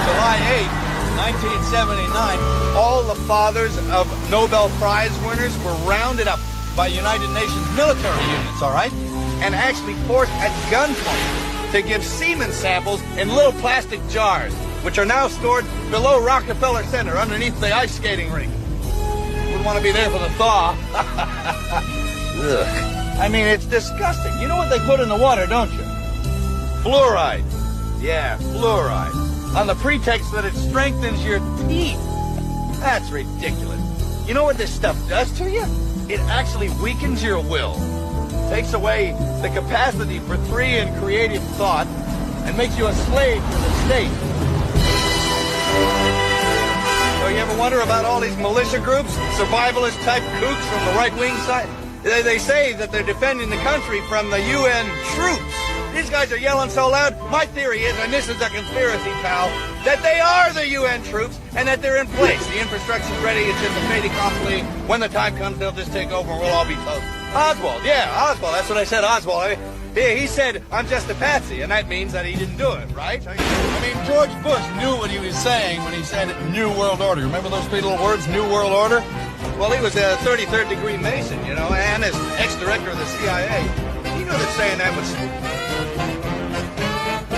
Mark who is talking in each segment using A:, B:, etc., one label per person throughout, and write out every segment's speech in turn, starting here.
A: July 8, 1979, all the fathers of Nobel Prize winners were rounded up by United Nations military units, all right? And actually forced at gunpoint to give semen samples in little plastic jars, which are now stored below Rockefeller Center underneath the ice skating rink. Wouldn't want to be there for the thaw. Ugh. I mean, it's disgusting. You know what they put in the water, don't you? Fluoride. Yeah, fluoride. On the pretext that it strengthens your teeth. That's ridiculous. You know what this stuff does to you? It actually weakens your will, takes away the capacity for free and creative thought, and makes you a slave to the state. So you ever wonder about all these militia groups, survivalist type kooks from the right-wing side? They say that they're defending the country from the UN troops. These guys are yelling so loud. My theory is, and this is a conspiracy, pal, that they are the UN troops and that they're in place. The infrastructure's ready. It's just a fait accompli. When the time comes, they'll just take over and we'll all be toast. Oswald, yeah, Oswald. That's what I said, Oswald. He said, I'm just a patsy, and that means that he didn't do it, right? I mean, George Bush knew what he was saying when he said New World Order. Remember those three little words, New World Order? Well, he was a 33rd degree Mason, you know, and as ex-director of the CIA. He knew that saying that was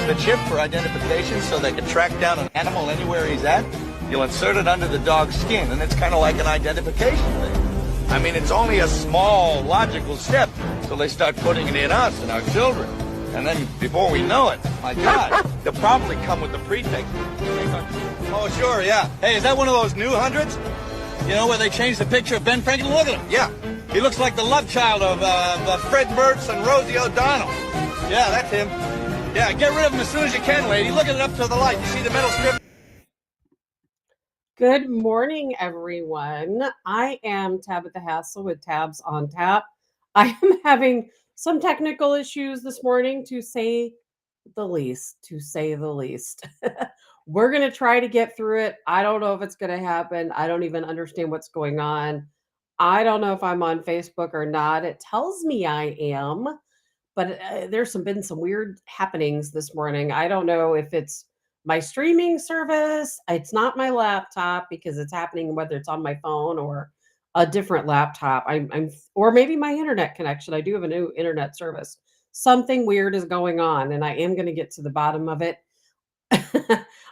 A: the chip for identification so they could track down an animal anywhere he's at. You'll insert it under the dog's skin, and it's kind of like an identification thing. I mean, it's only a small, logical step until they start putting it in us and our children. And then, before we know it, my God, they'll probably come with the pretext. Oh, sure, yeah. Hey, is that one of those new hundreds? You know, where they changed the picture of Ben Franklin? Look at him. Yeah. He looks like the love child of Fred Mertz and Rosie O'Donnell. Yeah, that's him. Yeah, get rid of him as soon as you can, lady. Look at it up to the light. You see the metal strip?
B: Good morning, everyone. I am Tabitha Hassell with Tabs on Tap. I am having some technical issues this morning, to say the least, We're going to try to get through it. I don't know if it's going to happen. I don't even understand what's going on. I don't know if I'm on Facebook or not. It tells me I am, but there's been some weird happenings this morning. I don't know if it's my streaming service. It's not my laptop, because it's happening whether it's on my phone or a different laptop. Or maybe my internet connection. I do have a new internet service. Something weird is going on, and I am going to get to the bottom of it.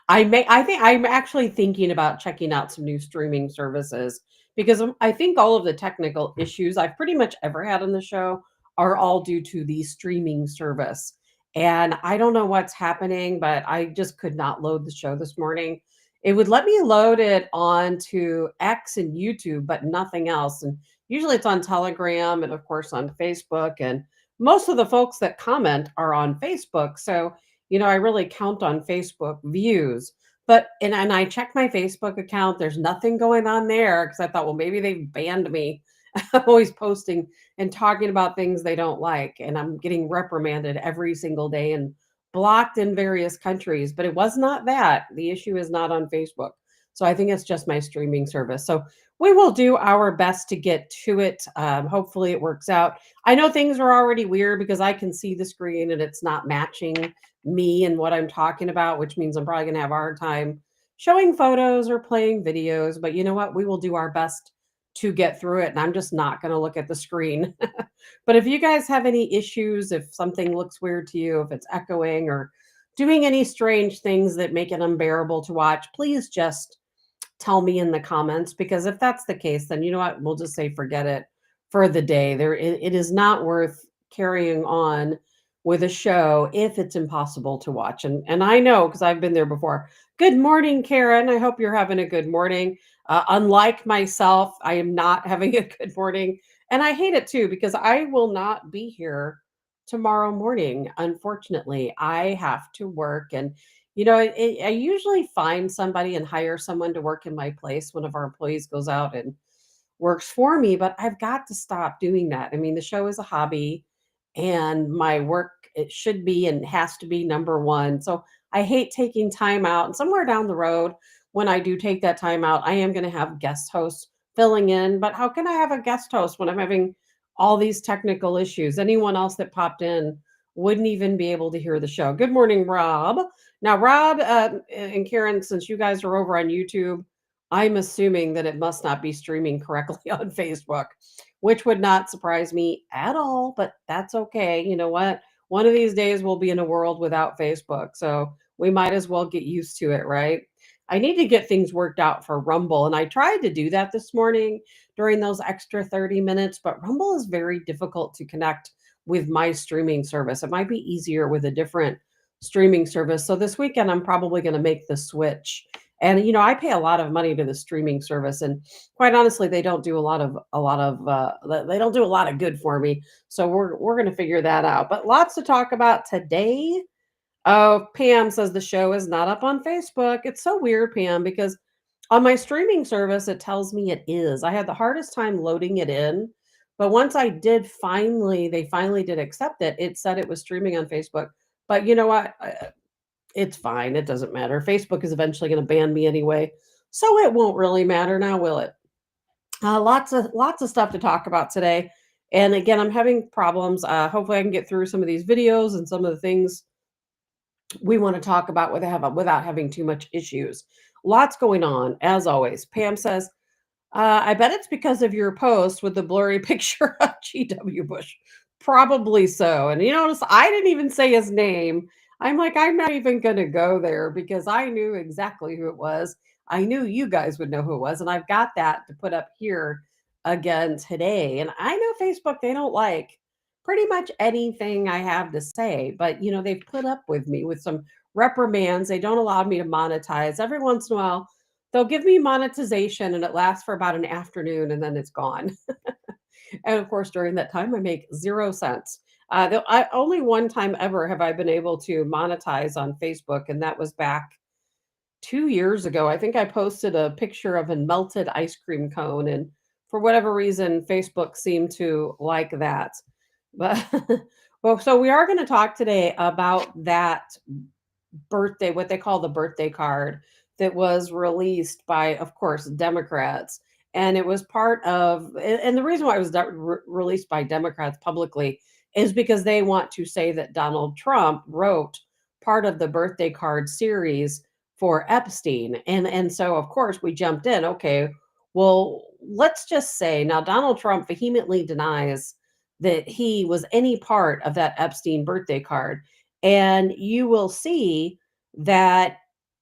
B: I think I'm actually thinking about checking out some new streaming services, because I think all of the technical issues I've pretty much ever had on the show are all due to the streaming service. And I don't know what's happening, but I just could not load the show this morning. It would let me load it onto X and YouTube, but nothing else. And usually it's on Telegram and, of course, on Facebook. And most of the folks that comment are on Facebook. So, you know, I really count on Facebook views. But, and I checked my Facebook account. There's nothing going on there, because I thought, well, maybe they've banned me. I'm always posting and talking about things they don't like, and I'm getting reprimanded every single day and blocked in various countries. But it was not that. The issue is not on Facebook. So I think it's just my streaming service. So we will do our best to get to it. Hopefully it works out. I know things are already weird because I can see the screen and it's not matching me and what I'm talking about, which means I'm probably going to have a hard time showing photos or playing videos. But you know what? We will do our best to get through it. And I'm just not going to look at the screen. But if you guys have any issues, if something looks weird to you, if it's echoing or doing any strange things that make it unbearable to watch, please just tell me in the comments, because if that's the case, then you know what? We'll just say forget it for the day. It is not worth carrying on with a show if it's impossible to watch. And I know, because I've been there before. Good morning, Karen. I hope you're having a good morning. Unlike myself, I am not having a good morning. And I hate it too, because I will not be here tomorrow morning. Unfortunately, I have to work. And, I usually find somebody and hire someone to work in my place. One of our employees goes out and works for me, but I've got to stop doing that. I mean, the show is a hobby and my work, it should be and has to be number one. So I hate taking time out. And somewhere down the road, when I do take that time out, I am going to have guest hosts filling in. But how can I have a guest host when I'm having all these technical issues? Anyone else that popped in wouldn't even be able to hear the show. Good morning, Rob. Now, Rob and Karen, since you guys are over on YouTube, I'm assuming that it must not be streaming correctly on Facebook, which would not surprise me at all, but that's okay. You know what? One of these days we'll be in a world without Facebook, so we might as well get used to it, right? I need to get things worked out for Rumble, and I tried to do that this morning during those extra 30 minutes, but Rumble is very difficult to connect with my streaming service. It might be easier with a different streaming service. So this weekend I'm probably going to make the switch. And I pay a lot of money to the streaming service, and quite honestly, they don't do they don't do a lot of good for me. So we're going to figure that out. But lots to talk about today. Oh, Pam says the show is not up on Facebook. It's so weird, Pam, because on my streaming service it tells me it is. I had the hardest time loading it in, but once they finally did accept it. It said it was streaming on Facebook. But you know what? It's fine. It doesn't matter. Facebook is eventually going to ban me anyway, so it won't really matter now, will it? Lots of stuff to talk about today. And again, I'm having problems. Hopefully, I can get through some of these videos and some of the things we want to talk about without having too much issues. Lots going on, as always. Pam says, I bet it's because of your post with the blurry picture of G.W. Bush. Probably so. And you notice I didn't even say his name. I'm like, I'm not even going to go there because I knew exactly who it was. I knew you guys would know who it was. And I've got that to put up here again today. And I know Facebook, they don't like pretty much anything I have to say, but they've put up with me with some reprimands. They don't allow me to monetize. Every once in a while, they'll give me monetization and it lasts for about an afternoon and then it's gone. And of course, during that time, I make 0 cents. Only one time ever have I been able to monetize on Facebook, and that was back 2 years ago. I think I posted a picture of a melted ice cream cone, and for whatever reason, Facebook seemed to like that. But well, so we are going to talk today about that birthday, what they call the birthday card that was released by, of course, Democrats. And it was part of, and the reason why it was released by Democrats publicly is because they want to say that Donald Trump wrote part of the birthday card series for Epstein. And so, of course, we jumped in. Okay, well, let's just say now Donald Trump vehemently denies that he was any part of that Epstein birthday card. And you will see that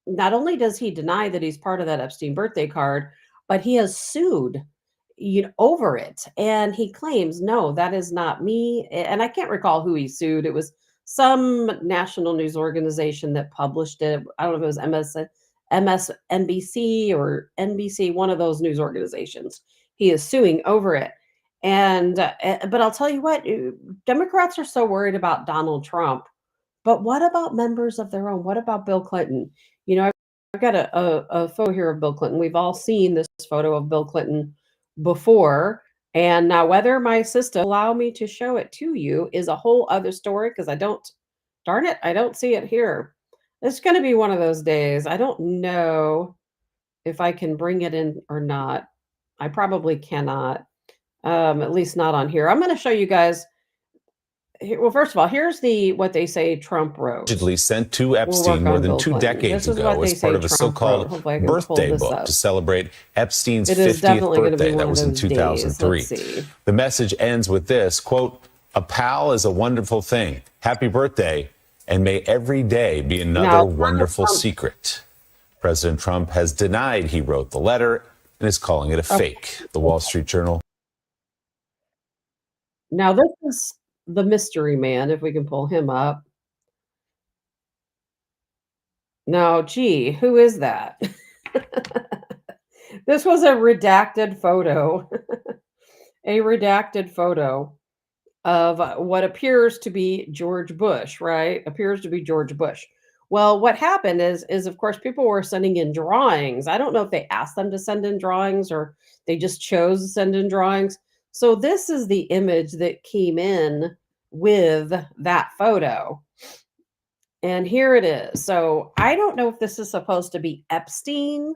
B: not only does he deny that he's part of that Epstein birthday card, but he has sued over it. And he claims, no, that is not me. And I can't recall who he sued. It was some national news organization that published it. I don't know if it was MSNBC or NBC, one of those news organizations. He is suing over it. And but I'll tell you what, Democrats are so worried about Donald Trump, but what about members of their own? What about Bill Clinton? I've got a photo here of Bill Clinton. We've all seen this photo of Bill Clinton before. And now whether my system allow me to show it to you is a whole other story because darn it, I don't see it here. It's going to be one of those days. I don't know if I can bring it in or not. I probably cannot, at least not on here. I'm going to show you guys. Well, first of all, here's what they say Trump wrote.
C: Allegedly sent to Epstein more than 2 decades ago as part of a so-called birthday book to celebrate Epstein's 50th birthday. That was in 2003. The message ends with this, quote, "A pal is a wonderful thing. Happy birthday, and may every day be another wonderful secret." President Trump has denied he wrote the letter and is calling it a fake. The Wall Street Journal.
B: Now, this is the mystery man, if we can pull him up. Now, gee, who is that? This was a redacted photo. A redacted photo of what appears to be George Bush, right? Appears to be George Bush. Well, what happened is of course people were sending in drawings. I don't know if they asked them to send in drawings or they just chose to send in drawings. So this is the image that came in with that photo. And here it is. So I don't know if this is supposed to be Epstein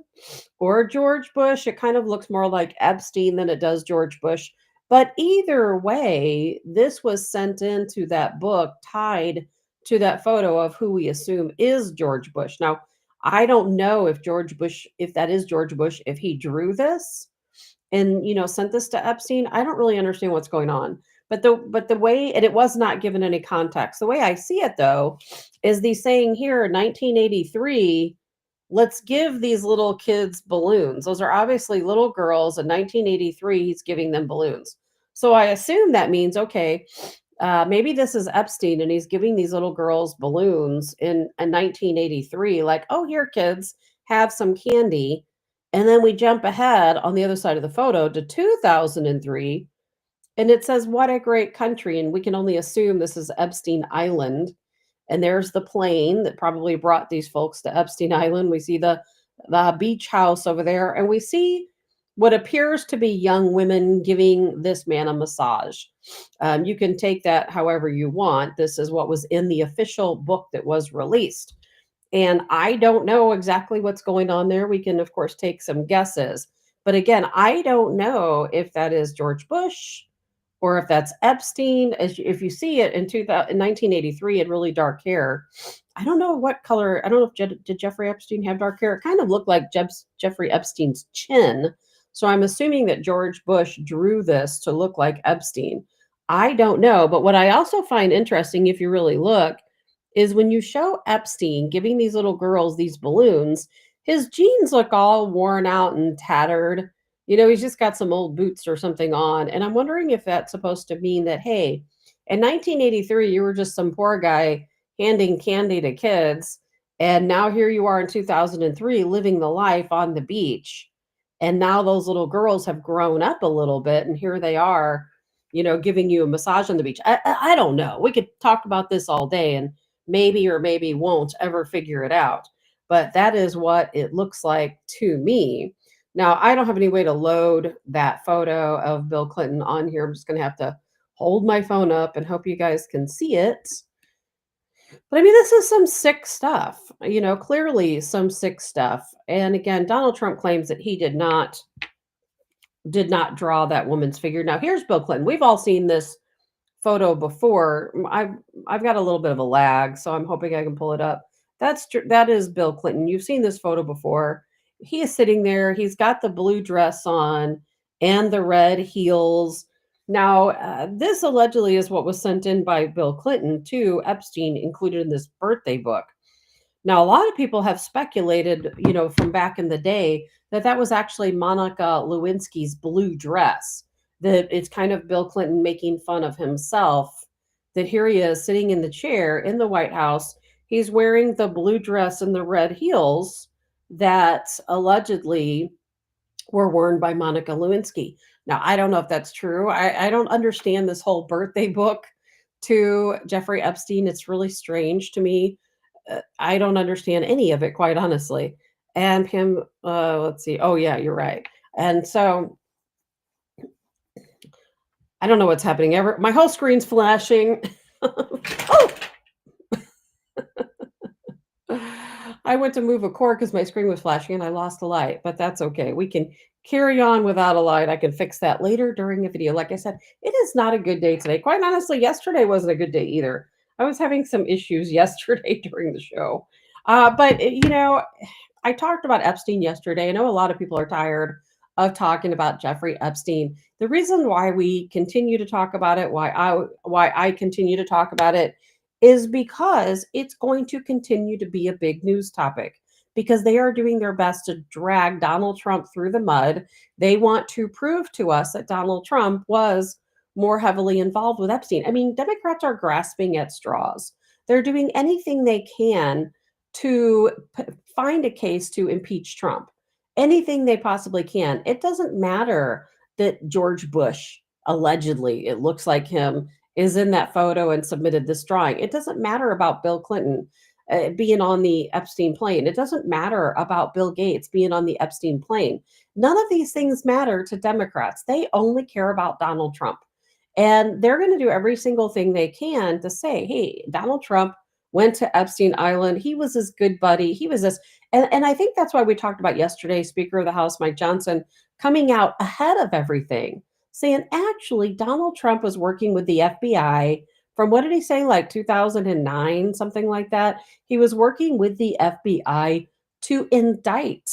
B: or George Bush. It kind of looks more like Epstein than it does George Bush. But either way, this was sent into that book tied to that photo of who we assume is George Bush. Now, I don't know if George Bush, if that is George Bush, if he drew this and sent this to Epstein. I don't really understand what's going on. But the way, and it was not given any context. The way I see it though is the saying here 1983, let's give these little kids balloons. Those are obviously little girls. In 1983 he's giving them balloons. So I assume that means, okay, maybe this is Epstein and he's giving these little girls balloons in 1983, like, oh, here kids, have some candy. And then we jump ahead on the other side of the photo to 2003, and it says, what a great country. And we can only assume this is Epstein Island. And there's the plane that probably brought these folks to Epstein Island. We see the beach house over there. And we see what appears to be young women giving this man a massage. You can take that however you want. This is what was in the official book that was released. And I don't know exactly what's going on there. We can, of course, take some guesses. But again, I don't know if that is George Bush or if that's Epstein. If you see it in 1983, had really dark hair. I don't know what color. I don't know if did Jeffrey Epstein have dark hair. It kind of looked like Jeffrey Epstein's chin. So I'm assuming that George Bush drew this to look like Epstein. I don't know. But what I also find interesting, if you really look, is when you show Epstein giving these little girls these balloons, his jeans look all worn out and tattered. He's just got some old boots or something on. And I'm wondering if that's supposed to mean that, hey, in 1983, you were just some poor guy handing candy to kids. And now here you are in 2003 living the life on the beach. And now those little girls have grown up a little bit. And here they are, giving you a massage on the beach. I don't know. We could talk about this all day and maybe or maybe won't ever figure it out. But that is what it looks like to me. Now, I don't have any way to load that photo of Bill Clinton on here. I'm just going to have to hold my phone up and hope you guys can see it. But I mean, this is some sick stuff, clearly some sick stuff. And again, Donald Trump claims that he did not draw that woman's figure. Now, here's Bill Clinton. We've all seen this photo before. I've got a little bit of a lag, so I'm hoping I can pull it up. That is Bill Clinton. You've seen this photo before. He is sitting there. He's got the blue dress on and the red heels. Now, this allegedly is what was sent in by Bill Clinton to Epstein, included in this birthday book. Now, a lot of people have speculated, from back in the day, that was actually Monica Lewinsky's blue dress, that it's kind of Bill Clinton making fun of himself, that here he is sitting in the chair in the White House. He's wearing the blue dress and the red heels that allegedly were worn by Monica Lewinsky. Now, I don't know if that's true. I don't understand this whole birthday book to Jeffrey Epstein. It's really strange to me. I don't understand any of it, quite honestly. And him, let's see. Oh, yeah, you're right. And so I don't know what's happening. My whole screen's flashing. Oh! I went to move a cord because my screen was flashing and I lost a light, but that's okay. We can carry on without a light. I can fix that later during the video. Like I said, it is not a good day today. Quite honestly, yesterday wasn't a good day either. I was having some issues yesterday during the show. But, I talked about Epstein yesterday. I know a lot of people are tired of talking about Jeffrey Epstein. The reason why we continue to talk about it, why I continue to talk about it, is because it's going to continue to be a big news topic, because they are doing their best to drag Donald Trump through the mud. They want to prove to us that Donald Trump was more heavily involved with Epstein. I mean, Democrats are grasping at straws. They're doing anything they can to find a case to impeach Trump. Anything they possibly can. It doesn't matter that George Bush, allegedly, it looks like him, is in that photo and submitted this drawing. It doesn't matter about Bill Clinton. being on the Epstein plane. It doesn't matter about Bill Gates being on the Epstein plane. None of these things matter to Democrats. They only care about Donald Trump. And they're going to do every single thing they can to say, hey, Donald Trump went to Epstein Island. He was his good buddy. He was this. And I think that's why we talked about yesterday, Speaker of the House, Mike Johnson, coming out ahead of everything, saying, actually, Donald Trump was working with the FBI from, what did he say, like 2009, something like that? He was working with the FBI to indict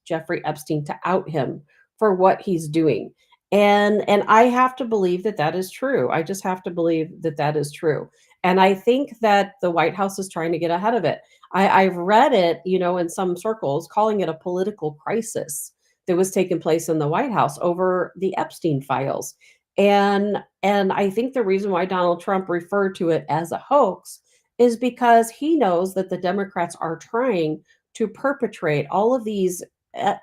B: Jeffrey Epstein, to out him for what he's doing. And I have to believe that that is true. I just have to believe that that is true. And I think that the White House is trying to get ahead of it. I've read it, in some circles, calling it a political crisis that was taking place in the White House over the Epstein files. And I think the reason why Donald Trump referred to it as a hoax is because he knows that the Democrats are trying to perpetrate all of these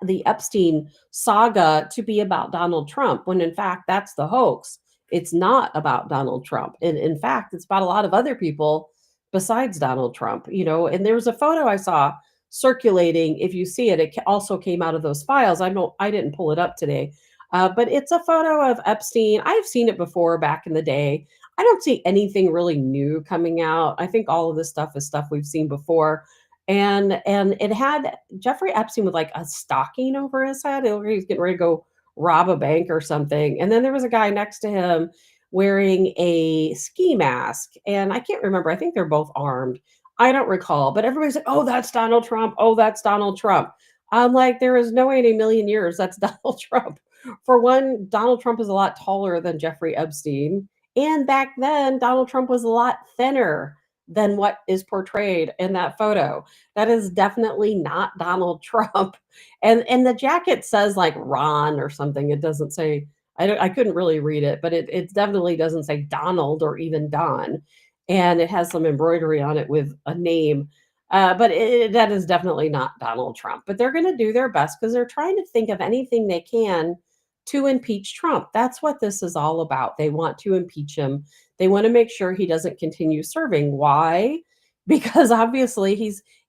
B: the Epstein saga to be about Donald Trump, when in fact that's the hoax. It's not about Donald Trump. And in fact, it's about a lot of other people besides Donald Trump, and there was a photo I saw circulating. If you see it, it also came out of those files. I didn't pull it up today, but it's a photo of Epstein. I've seen it before back in the day. I don't see anything really new coming out. I think all of this stuff is stuff we've seen before. And it had Jeffrey Epstein with like a stocking over his head. He's getting ready to go rob a bank or something. And then there was a guy next to him wearing a ski mask. And I can't remember. I think they're both armed. I don't recall. But everybody's like, oh, that's Donald Trump. Oh, that's Donald Trump. I'm like, there is no way in a million years that's Donald Trump. For one, Donald Trump is a lot taller than Jeffrey Epstein. And back then, Donald Trump was a lot thinner than what is portrayed in that photo. That is definitely not Donald Trump. And the jacket says like Ron or something. It doesn't say, I couldn't really read it, but it definitely doesn't say Donald or even Don. And it has some embroidery on it with a name. But that is definitely not Donald Trump. But they're going to do their best because they're trying to think of anything they can to impeach Trump. That's what this is all about. They want to impeach him. They want to make sure he doesn't continue serving. Why? Because obviously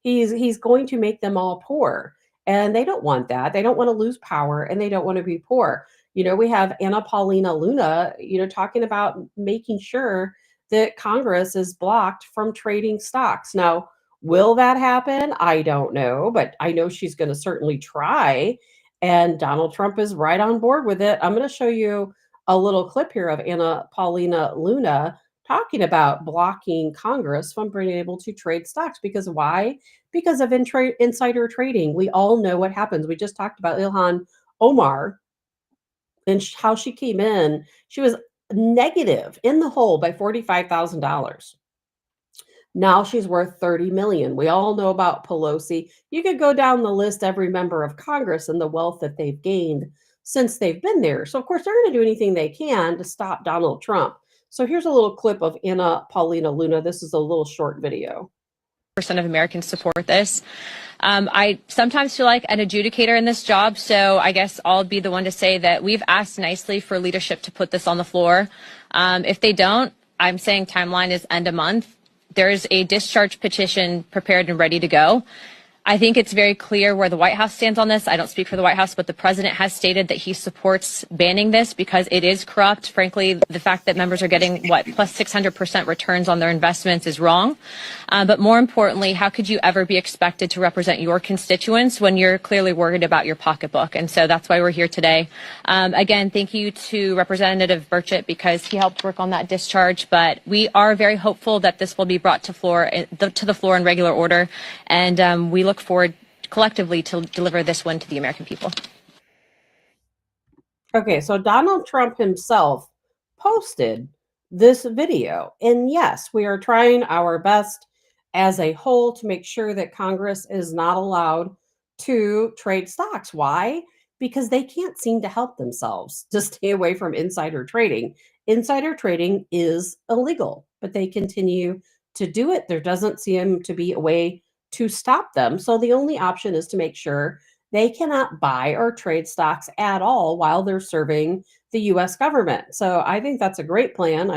B: he's going to make them all poor. And they don't want that. They don't want to lose power, and they don't want to be poor. We have Anna Paulina Luna, talking about making sure that Congress is blocked from trading stocks. Now, will that happen? I don't know, but I know she's going to certainly try. And Donald Trump is right on board with it. I'm going to show you a little clip here of Anna Paulina Luna talking about blocking Congress from being able to trade stocks. Because why? Because of insider trading. We all know what happens. We just talked about Ilhan Omar and how she came in. She was negative in the hole by $45,000. Now she's worth $30 million. We all know about Pelosi. You could go down the list, every member of Congress and the wealth that they've gained since they've been there. So of course they're going to do anything they can to stop Donald Trump. So here's a little clip of Anna Paulina Luna. This is a little short video.
D: Percent of Americans support this. I sometimes feel like an adjudicator in this job, so I guess I'll be the one to say that we've asked nicely for leadership to put this on the floor. If they don't, I'm saying timeline is end of month. There's a discharge petition prepared and ready to go. I think it's very clear where the White House stands on this. I don't speak for the White House, but the president has stated that he supports banning this because it is corrupt. Frankly, the fact that members are getting, plus 600% returns on their investments is wrong. But more importantly, how could you ever be expected to represent your constituents when you're clearly worried about your pocketbook? And so that's why we're here today. Again, thank you to Representative Burchett because he helped work on that discharge. But we are very hopeful that this will be brought to the floor in regular order. And we look forward collectively to deliver this one to the American people.
B: Okay, so Donald Trump himself posted this video. And yes, we are trying our best as a whole to make sure that Congress is not allowed to trade stocks. Why? Because they can't seem to help themselves to stay away from insider trading. Insider trading is illegal, but they continue to do it. There doesn't seem to be a way to stop them. So the only option is to make sure they cannot buy or trade stocks at all while they're serving the US government. So I think that's a great plan.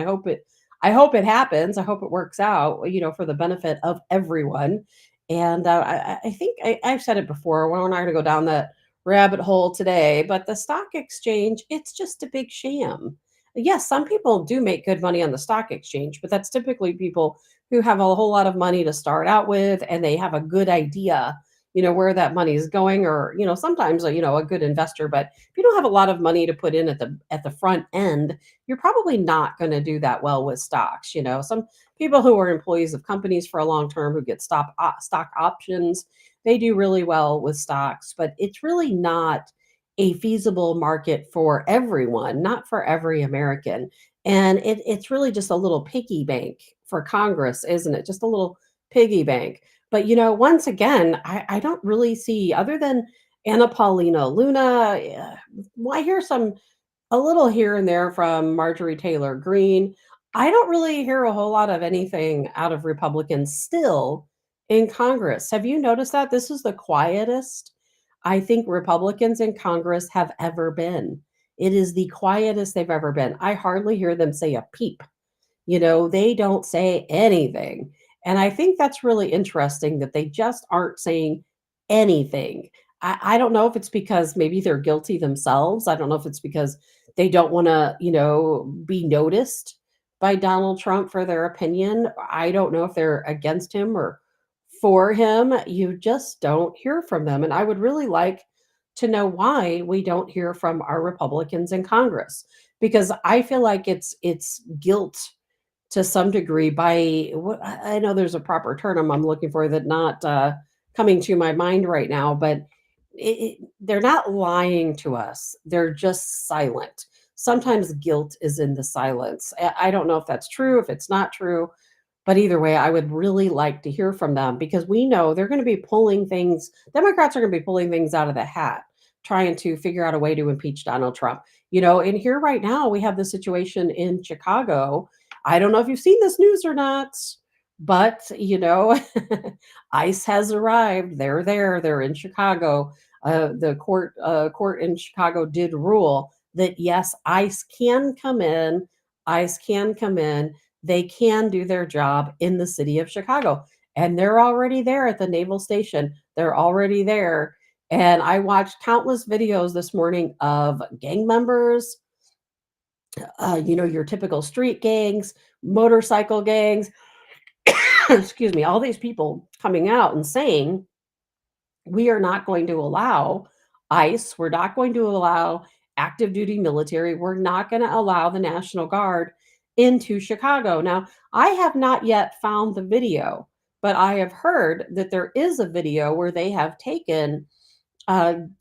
B: I hope it happens. I hope it works out, for the benefit of everyone. And I think I've said it before. We're not going to go down that rabbit hole today, but the stock exchange, it's just a big sham. Yes, some people do make good money on the stock exchange, but that's typically people who have a whole lot of money to start out with, and they have a good idea, where that money is going, or, sometimes, a good investor. But if you don't have a lot of money to put in at the front end, you're probably not going to do that well with stocks. Some people who are employees of companies for a long term who get stock options, they do really well with stocks, but it's really not a feasible market for everyone, not for every American. And it's really just a little piggy bank for Congress, isn't it? Just a little piggy bank. But, once again, I don't really see, other than Anna Paulina Luna, well, I hear a little here and there from Marjorie Taylor Greene. I don't really hear a whole lot of anything out of Republicans still in Congress. Have you noticed that? This is the quietest I think Republicans in Congress have ever been. It is the quietest they've ever been. I hardly hear them say a peep. They don't say anything. And I think that's really interesting that they just aren't saying anything. I don't know if it's because maybe they're guilty themselves. I don't know if it's because they don't want to, be noticed by Donald Trump for their opinion. I don't know if they're against him or for him. You just don't hear from them. And I would really like to know why we don't hear from our Republicans in Congress, because I feel like it's guilt to some degree by what I know there's a proper term I'm looking for that not coming to my mind right now, but they're not lying to us. They're just silent. Sometimes guilt is in the silence. I don't know if that's true, if it's not true, but either way, I would really like to hear from them, because we know they're going to be pulling things. Democrats are going to be pulling things out of the hat, trying to figure out a way to impeach Donald Trump. And here right now, we have the situation in Chicago. I don't know if you've seen this news or not, but, ICE has arrived. They're there. They're in Chicago. The court in Chicago did rule that, yes, ICE can come in. ICE can come in. They can do their job in the city of Chicago. And they're already there at the Naval Station. They're already there. And I watched countless videos this morning of gang members, your typical street gangs, motorcycle gangs, excuse me, all these people coming out and saying, we are not going to allow ICE, we're not going to allow active duty military, we're not going to allow the National Guard into Chicago. Now, I have not yet found the video, but I have heard that there is a video where they have taken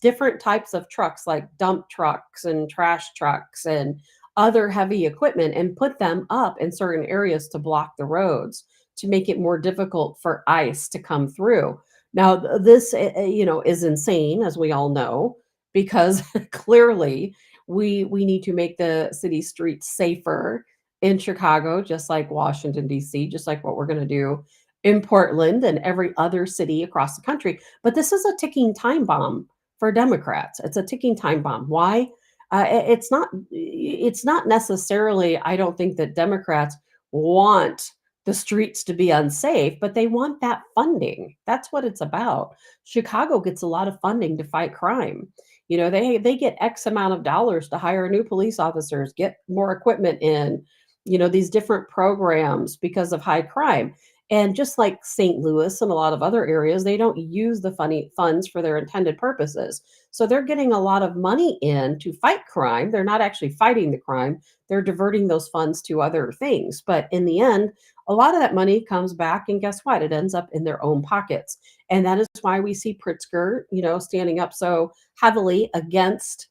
B: different types of trucks, like dump trucks and trash trucks and other heavy equipment, and put them up in certain areas to block the roads, to make it more difficult for ICE to come through. Now, this, is insane, as we all know, because clearly we need to make the city streets safer in Chicago, just like Washington, D.C., just like what we're going to do in Portland and every other city across the country. But this is a ticking time bomb for Democrats. It's a ticking time bomb. Why? It's not necessarily, I don't think that Democrats want the streets to be unsafe, but they want that funding. That's what it's about. Chicago gets a lot of funding to fight crime. They get X amount of dollars to hire new police officers, get more equipment in, these different programs because of high crime. And just like St. Louis and a lot of other areas, they don't use the funds for their intended purposes. So they're getting a lot of money in to fight crime. They're not actually fighting the crime. They're diverting those funds to other things. But in the end, a lot of that money comes back, and guess what? It ends up in their own pockets. And that is why we see Pritzker, standing up so heavily against,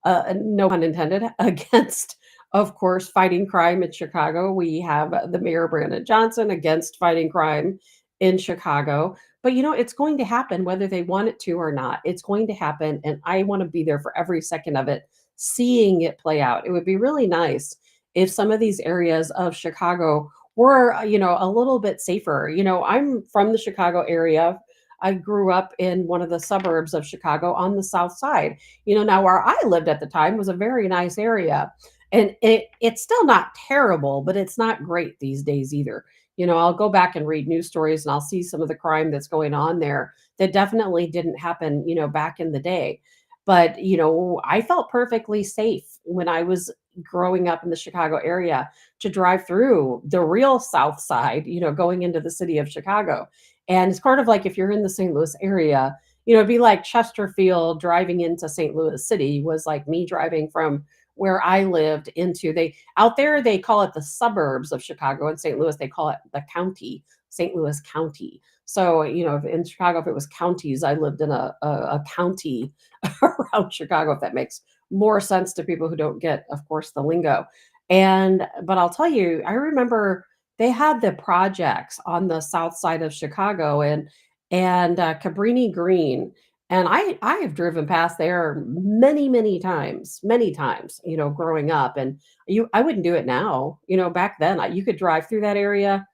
B: no pun intended, against, of course, fighting crime in Chicago. We have the mayor, Brandon Johnson, against fighting crime in Chicago. But, it's going to happen whether they want it to or not. It's going to happen. And I want to be there for every second of it, seeing it play out. It would be really nice if some of these areas of Chicago were, a little bit safer. I'm from the Chicago area. I grew up in one of the suburbs of Chicago on the south side. Now where I lived at the time was a very nice area. And it's still not terrible, but it's not great these days either. I'll go back and read news stories and I'll see some of the crime that's going on there that definitely didn't happen, back in the day. But, I felt perfectly safe when I was growing up in the Chicago area to drive through the real South Side, going into the city of Chicago. And it's kind of like if you're in the St. Louis area, it'd be like Chesterfield driving into St. Louis City was like me driving from where I lived into out there, they call it the suburbs of Chicago. In St. Louis, they call it the county, St. Louis County. So, in Chicago, if it was counties, I lived in a county around Chicago, if that makes more sense to people who don't get, of course, the lingo. But I'll tell you, I remember they had the projects on the south side of Chicago and Cabrini Green. And I have driven past there many times, growing up. And I wouldn't do it now. Back then you could drive through that area,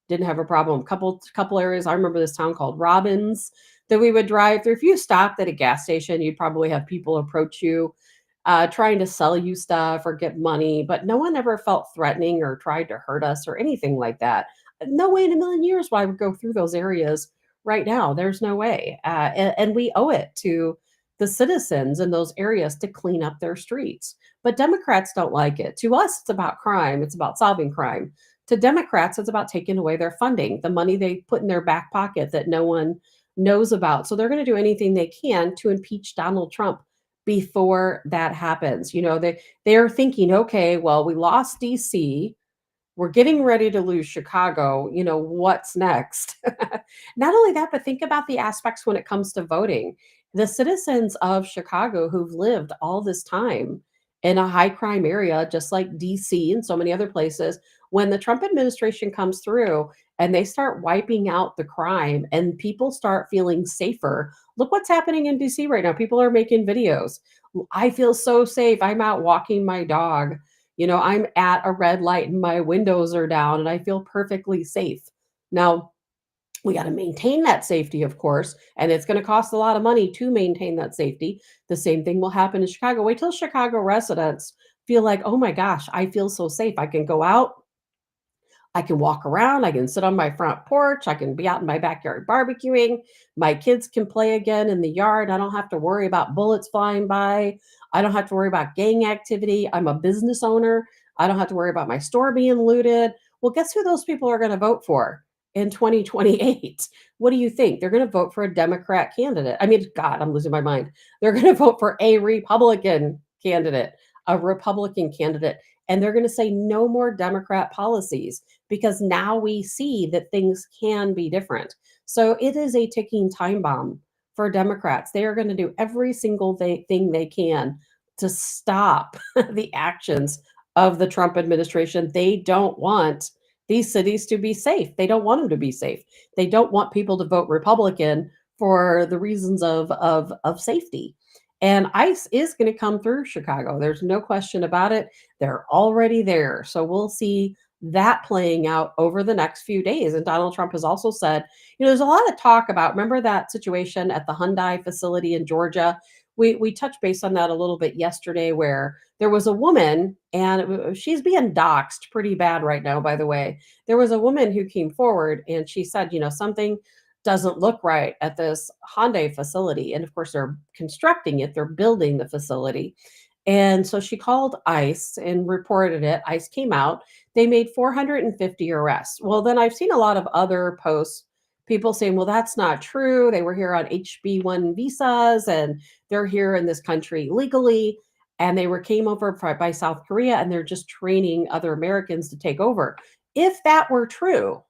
B: didn't have a problem. Couple areas. I remember this town called Robbins that we would drive through. If you stopped at a gas station, you'd probably have people approach you, trying to sell you stuff or get money, but no one ever felt threatening or tried to hurt us or anything like that. No way in a million years why I would go through those areas right now. There's no way. And we owe it to the citizens in those areas to clean up their streets. But Democrats don't like it. To us, it's about crime. It's about solving crime. To Democrats, it's about taking away their funding, the money they put in their back pocket that no one knows about. So they're going to do anything they can to impeach Donald Trump before that happens. They're thinking, okay, well, we lost DC. We're getting ready to lose Chicago. What's next? Not only that, but think about the aspects when it comes to voting. The citizens of Chicago who've lived all this time in a high crime area, just like DC and so many other places, when the Trump administration comes through and they start wiping out the crime and people start feeling safer. Look what's happening in DC right now. People are making videos. I feel so safe. I'm out walking my dog. I'm at a red light and my windows are down and I feel perfectly safe. Now, we got to maintain that safety, of course, and it's going to cost a lot of money to maintain that safety. The same thing will happen in Chicago. Wait till Chicago residents feel like, oh my gosh, I feel so safe. I can go out. I can walk around. I can sit on my front porch. I can be out in my backyard barbecuing. My kids can play again in the yard. I don't have to worry about bullets flying by. I don't have to worry about gang activity. I'm a business owner. I don't have to worry about my store being looted. Well, guess who those people are going to vote for in 2028? What do you think? They're going to vote for a Democrat candidate. I mean, God, I'm losing my mind. They're going to vote for a Republican candidate. And they're going to say no more Democrat policies because now we see that things can be different. So it is a ticking time bomb for Democrats. They are going to do every single thing they can to stop the actions of the Trump administration. They don't want these cities to be safe. They don't want them to be safe. They don't want people to vote Republican for the reasons of safety. And ICE is going to come through Chicago. There's no question about it. They're already there. So we'll see that playing out over the next few days. And Donald Trump has also said, there's a lot of talk about, remember that situation at the Hyundai facility in Georgia? We touched base on that a little bit yesterday where there was a woman, and she's being doxxed pretty bad right now, by the way. There was a woman who came forward and she said, something doesn't look right at this Hyundai facility. And of course, they're constructing it, they're building the facility. And so she called ICE and reported it. ICE came out. They made 450 arrests. Well, then I've seen a lot of other posts, people saying, well, that's not true. They were here on HB1 visas and they're here in this country legally. And they came over by South Korea and they're just training other Americans to take over. If that were true,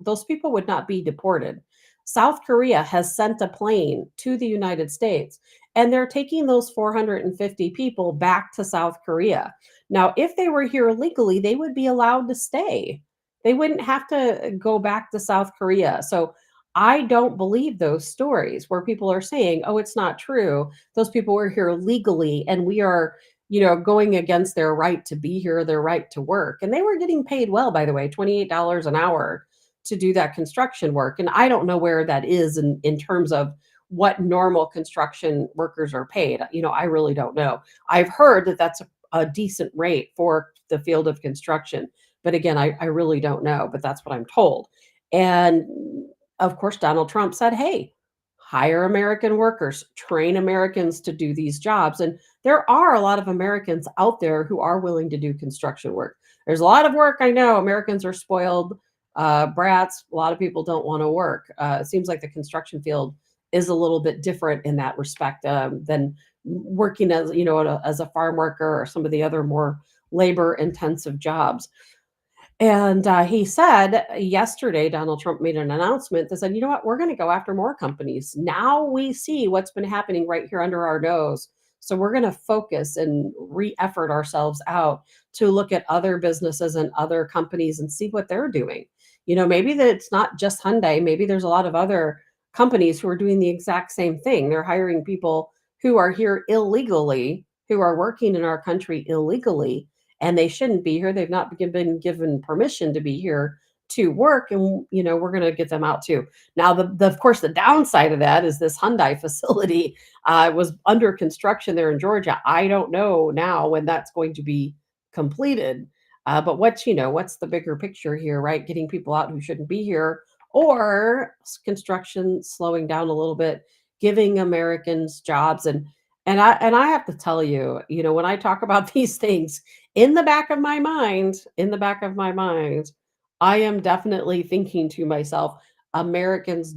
B: those people would not be deported. South Korea has sent a plane to the United States, and they're taking those 450 people back to South Korea. Now, if they were here legally, they would be allowed to stay. They wouldn't have to go back to South Korea. So I don't believe those stories where people are saying, oh, it's not true. Those people were here legally, and we are going against their right to be here, their right to work. And they were getting paid well, by the way, $28 an hour to do that construction work. And I don't know where that is in terms of what normal construction workers are paid. I really don't know. I've heard that that's a decent rate for the field of construction. But again, I really don't know, but that's what I'm told. And of course, Donald Trump said, hey, hire American workers, train Americans to do these jobs. And there are a lot of Americans out there who are willing to do construction work. There's a lot of work. I know Americans are spoiled brats. A lot of people don't want to work. It seems like the construction field is a little bit different in that respect than working as, as a farm worker or some of the other more labor intensive jobs. And he said yesterday, Donald Trump made an announcement that said, you know what, we're going to go after more companies. Now we see what's been happening right here under our nose. So we're going to focus and re-effort ourselves out to look at other businesses and other companies and see what they're doing. Maybe that it's not just Hyundai. Maybe there's a lot of other companies who are doing the exact same thing. They're hiring people who are here illegally, who are working in our country illegally, and they shouldn't be here. They've not been given permission to be here to work, and we're going to get them out too. Now, of course, the downside of that is this Hyundai facility was under construction there in Georgia. I don't know now when that's going to be completed, but what's the bigger picture here, right? Getting people out who shouldn't be here, or construction slowing down a little bit, giving Americans jobs. And I have to tell you, when I talk about these things, in the back of my mind, I am definitely thinking to myself, Americans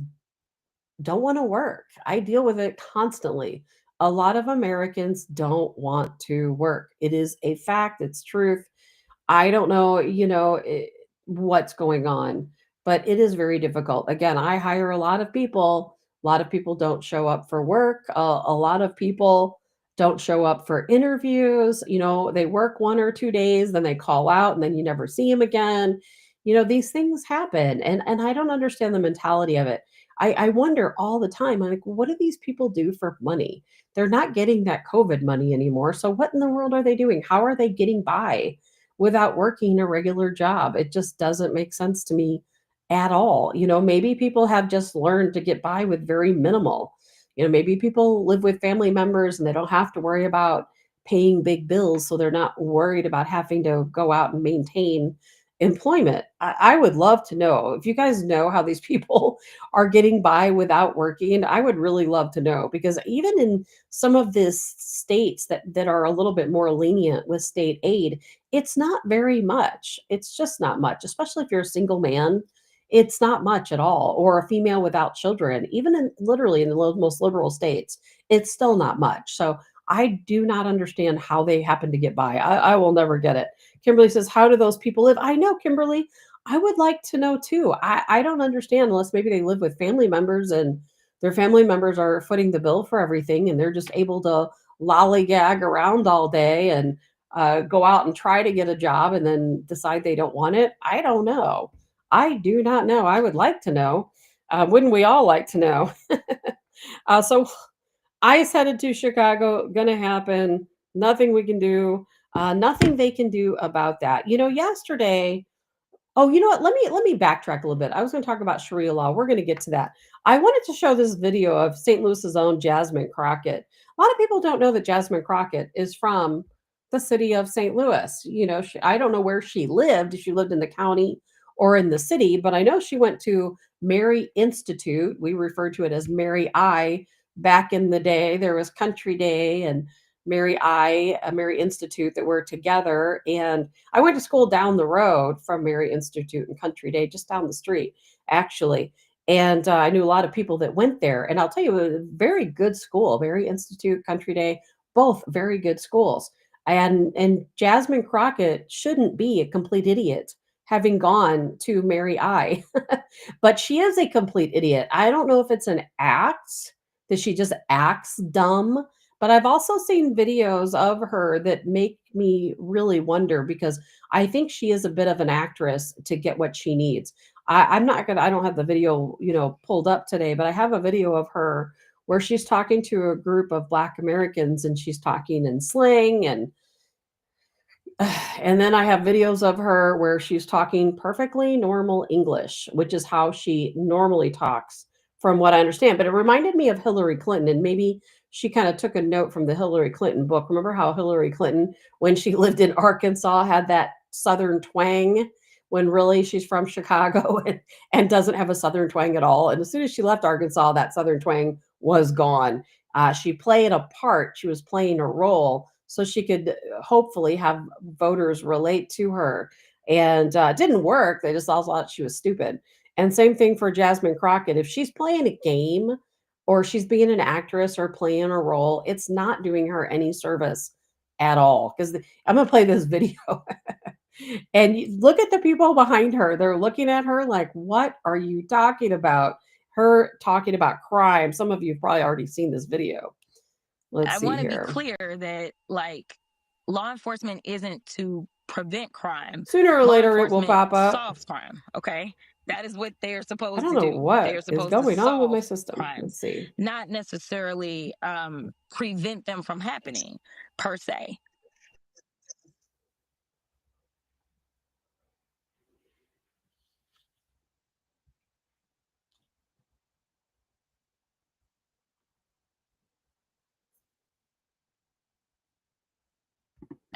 B: don't want to work. I deal with it constantly. A lot of Americans don't want to work. It is a fact. It's truth. I don't know, what's going on, but it is very difficult. Again, I hire a lot of people. A lot of people don't show up for work. A lot of people don't show up for interviews. They work 1 or 2 days, then they call out, and then you never see them again. These things happen, and I don't understand the mentality of it. I wonder all the time. I'm like, what do these people do for money? They're not getting that COVID money anymore. So what in the world are they doing? How are they getting by without working a regular job? It just doesn't make sense to me at all. Maybe people have just learned to get by with very minimal. Maybe people live with family members and they don't have to worry about paying big bills, so they're not worried about having to go out and maintain employment. I would love to know if you guys know how these people are getting by without working. I would really love to know, because even in some of these states that are a little bit more lenient with state aid, it's not very much. It's just not much, especially if you're a single man. It's not much at all, or a female without children. Even literally in the most liberal states, it's still not much. So I do not understand how they happen to get by. I will never get it. Kimberly says, how do those people live? I know, Kimberly. I would like to know too. I don't understand, unless maybe they live with family members and their family members are footing the bill for everything, and they're just able to lollygag around all day and go out and try to get a job and then decide they don't want it. I don't know. I do not know. I would like to know. Wouldn't we all like to know? So ICE headed to Chicago, gonna happen. Nothing we can do. Nothing they can do about that. Yesterday. Oh, you know what? Let me backtrack a little bit. I was going to talk about Sharia law. We're going to get to that. I wanted to show this video of St. Louis's own Jasmine Crockett. A lot of people don't know that Jasmine Crockett is from the city of St. Louis. I don't know where she lived. If she lived in the county or in the city, but I know she went to Mary Institute. We referred to it as Mary I back in the day. There was Country Day and Mary Institute that were together. And I went to school down the road from Mary Institute and Country Day, just down the street, actually. And I knew a lot of people that went there. And I'll tell you, a very good school, Mary Institute, Country Day, both very good schools. And Jasmine Crockett shouldn't be a complete idiot having gone to Mary I. But she is a complete idiot. I don't know if it's an act, that she just acts dumb. But I've also seen videos of her that make me really wonder, because I think she is a bit of an actress to get what she needs. I don't have the video, pulled up today, but I have a video of her where she's talking to a group of Black Americans, and she's talking in slang, and then I have videos of her where she's talking perfectly normal English, which is how she normally talks from what I understand. But it reminded me of Hillary Clinton, and maybe she kind of took a note from the Hillary Clinton book. Remember how Hillary Clinton, when she lived in Arkansas, had that Southern twang, when really she's from Chicago and doesn't have a Southern twang at all. And as soon as she left Arkansas, that Southern twang was gone. She played a part. She was playing a role so she could hopefully have voters relate to her. And it didn't work. They just all thought she was stupid. And same thing for Jasmine Crockett. If she's playing a game or she's being an actress or playing a role, it's not doing her any service at all. Because I'm going to play this video. And look at the people behind her. They're looking at her like, what are you talking about? Her talking about crime. Some of you have probably already seen this video. Let's see here. I want to be clear that, like, law enforcement isn't to prevent crime. Sooner or later, it will pop up. Solves crime, okay? That is what they're supposed to do. I don't know what is going on with my system. Crimes, let's see. Not necessarily prevent them from happening, per se.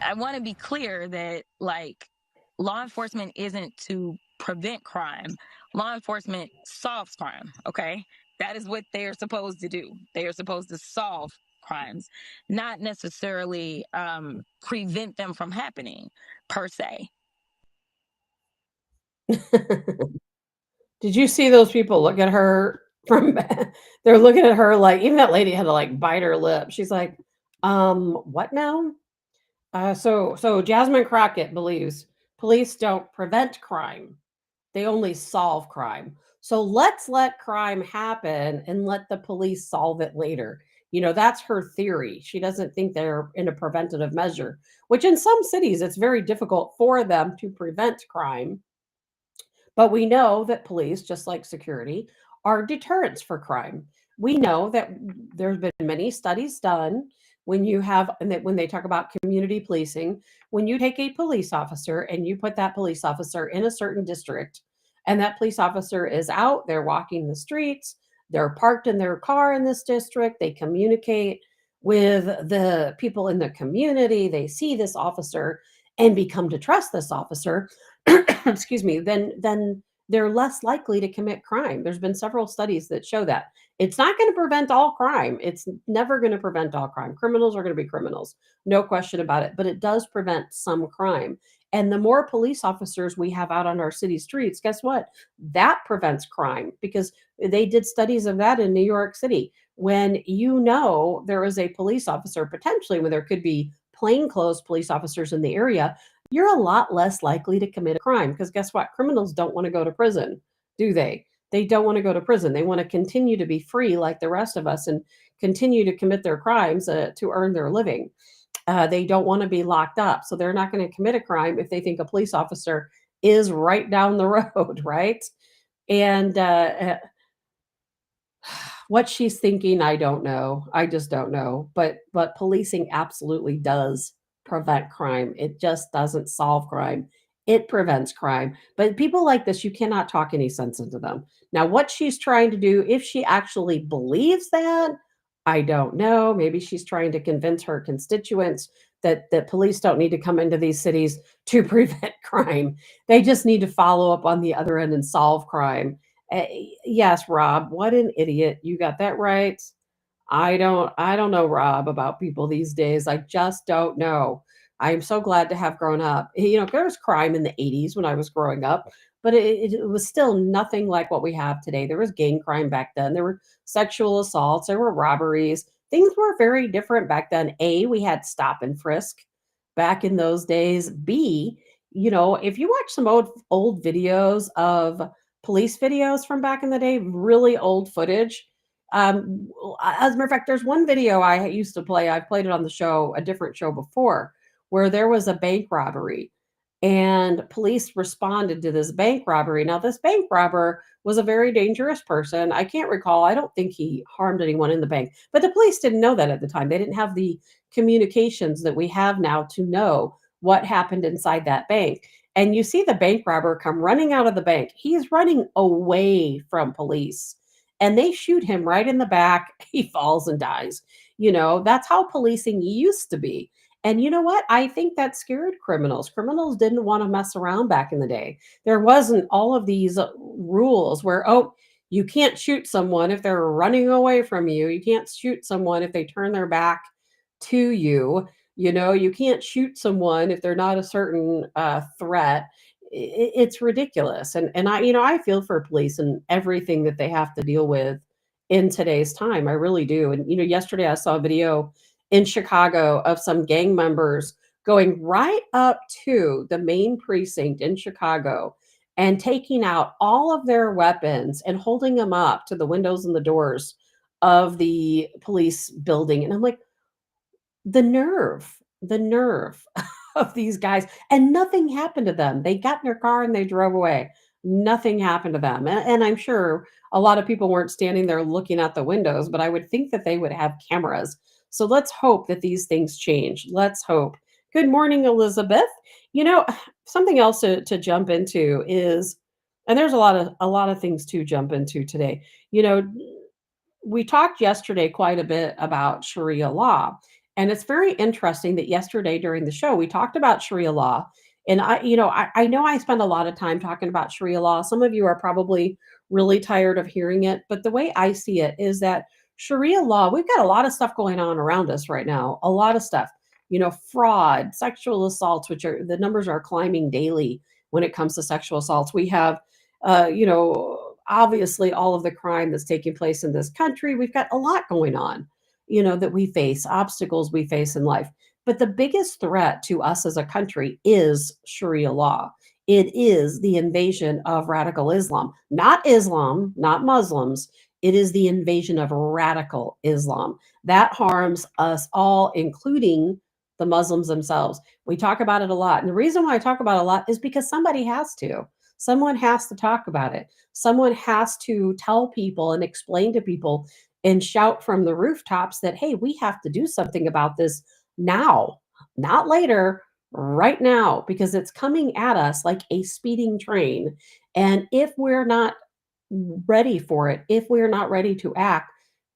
B: I want to be clear that, like, law enforcement isn't to prevent crime. Law enforcement solves crime, okay? That is what they're supposed to do. They are supposed to solve crimes, not necessarily prevent them from happening, per se. Did you see those people look at her they're looking at her like, even that lady had to like bite her lip. She's like, what now? So Jasmine Crockett believes police don't prevent crime. They only solve crime. So let's let crime happen and let the police solve it later. You know, that's her theory. She doesn't think they're in a preventative measure, which in some cities, it's very difficult for them to prevent crime. But we know that police, just like security, are deterrents for crime. We know that there's been many studies done when you have, and that when they talk about community policing, when you take a police officer and you put that police officer in a certain district, and that police officer is out, they're walking the streets, they're parked in their car in this district, they communicate with the people in the community, they see this officer and become to trust this officer, excuse me, then they're less likely to commit crime. There's been several studies that show that. It's not going to prevent all crime. It's never going to prevent all crime. Criminals are going to be criminals, no question about it, but it does prevent some crime. And the more police officers we have out on our city streets, guess what? That prevents crime, because they did studies of that in New York City. When you know there is a police officer, potentially when there could be plainclothes police officers in the area, you're a lot less likely to commit a crime, because guess what? Criminals don't want to go to prison, do they? They don't want to go to prison. They want to continue to be free like the rest of us and continue to commit their crimes to earn their living. They don't want to be locked up. So they're not going to commit a crime if they think a police officer is right down the road, right? And what she's thinking, I don't know. I just don't know. But policing absolutely does prevent crime. It just doesn't solve crime. It prevents crime. But people like this, you cannot talk any sense into them. Now, what she's trying to do, if she actually believes that, I don't know. Maybe she's trying to convince her constituents that police don't need to come into these cities to prevent crime. They just need to follow up on the other end and solve crime. Yes, Rob, what an idiot. You got that right. I don't know, Rob, about people these days. I just don't know. I'm so glad to have grown up. You know, there was crime in the 80s when I was growing up, but it was still nothing like what we have today. There was gang crime back then. There were sexual assaults. There were robberies. Things were very different back then. A, we had stop and frisk back in those days. B, you know, if you watch some old videos of police videos from back in the day, really old footage. As a matter of fact, there's one video I used to play. I've played it on the show, a different show before, where there was a bank robbery and police responded to this bank robbery. Now, this bank robber was a very dangerous person. I can't recall. I don't think he harmed anyone in the bank, but the police didn't know that at the time. They didn't have the communications that we have now to know what happened inside that bank. And you see the bank robber come running out of the bank. He's running away from police. and they shoot him right in the back. He falls and dies. That's how policing used to be. And you know what? I think that scared criminals. Criminals didn't want to mess around back in the day. There wasn't all of these rules where, oh, you can't shoot someone if they're running away from you. You can't shoot someone if they turn their back to you. You can't shoot someone if they're not a certain threat. It's ridiculous. And I feel for police and everything that they have to deal with in today's time. I really do. And, yesterday I saw a video in Chicago of some gang members going right up to the main precinct in Chicago and taking out all of their weapons and holding them up to the windows and the doors of the police building. And I'm like, the nerve of these guys. And nothing happened to them. They got in their car and they drove away. Nothing happened to them. And I'm sure a lot of people weren't standing there looking out the windows, but I would think that they would have cameras. So let's hope that these things change. Let's hope. Good morning, Elizabeth. Something else to jump into is, and there's a lot of things to jump into today. We talked yesterday quite a bit about Sharia law. And it's very interesting that yesterday during the show, we talked about Sharia law. And I know I spend a lot of time talking about Sharia law. Some of you are probably really tired of hearing it. But the way I see it is that Sharia law, we've got a lot of stuff going on around us right now, a lot of stuff, fraud, sexual assaults, which the numbers are climbing daily when it comes to sexual assaults. We have, obviously all of the crime that's taking place in this country. We've got a lot going on, that we face, obstacles we face in life. But the biggest threat to us as a country is Sharia law. It is the invasion of radical Islam, not Muslims. It is the invasion of radical Islam that harms us all, including the Muslims themselves. We talk about it a lot. And the reason why I talk about it a lot is because somebody has to. Someone has to talk about it. Someone has to tell people and explain to people and shout from the rooftops that, hey, we have to do something about this now, not later, right now, because it's coming at us like a speeding train. And if we're not ready for it, if we're not ready to act,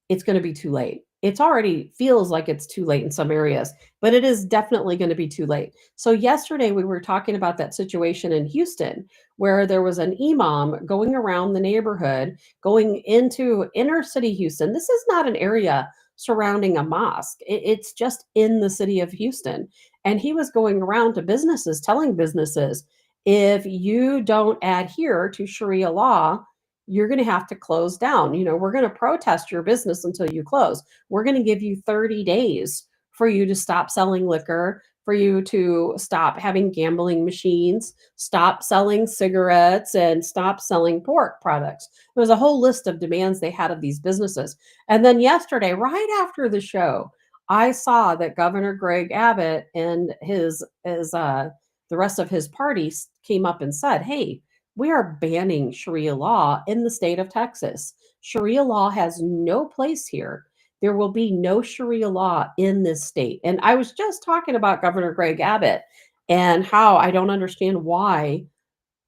B: it's going to be too late. It already feels like it's too late in some areas, but it is definitely going to be too late. So yesterday we were talking about that situation in Houston where there was an imam going around the neighborhood, going into inner city Houston. This is not an area surrounding a mosque. It's just in the city of Houston. And he was going around to businesses, telling businesses, if you don't adhere to Sharia law, you're going to have to close down. We're going to protest your business until you close. We're going to give you 30 days for you to stop selling liquor, for you to stop having gambling machines, stop selling cigarettes, and stop selling pork products. There was a whole list of demands they had of these businesses. And then yesterday, right after the show, I saw that Governor Greg Abbott and the rest of his party came up and said, hey, we are banning Sharia law in the state of Texas. Sharia law has no place here. There will be no Sharia law in this state. And I was just talking about Governor Greg Abbott and how I don't understand why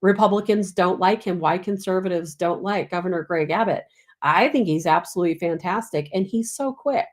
B: Republicans don't like him, why conservatives don't like Governor Greg Abbott. I think he's absolutely fantastic, and he's so quick.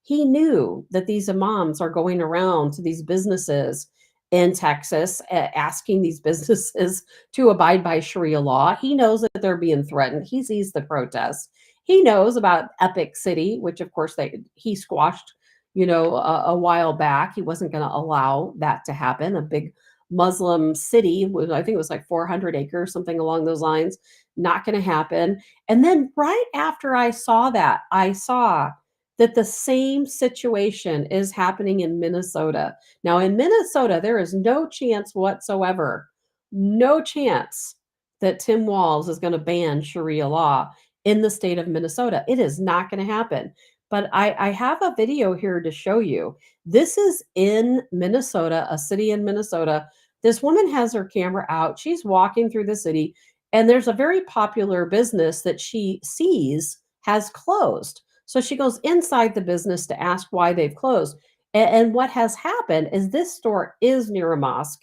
B: He knew that these imams are going around to these businesses in Texas, asking these businesses to abide by Sharia law. He knows that they're being threatened. He sees the protests. He knows about Epic City, which of course he squashed, a while back. He wasn't going to allow that to happen. A big Muslim city, I think it was like 400 acres, something along those lines. Not going to happen. And then right after I saw that, I saw that the same situation is happening in Minnesota. Now, in Minnesota, there is no chance whatsoever, no chance that Tim Walz is going to ban Sharia law in the state of Minnesota. It is not going to happen. But I have a video here to show you. This is in Minnesota, a city in Minnesota. This woman has her camera out. She's walking through the city, and there's a very popular business that she sees has closed. So she goes inside the business to ask why they've closed. And what has happened is this store is near a mosque.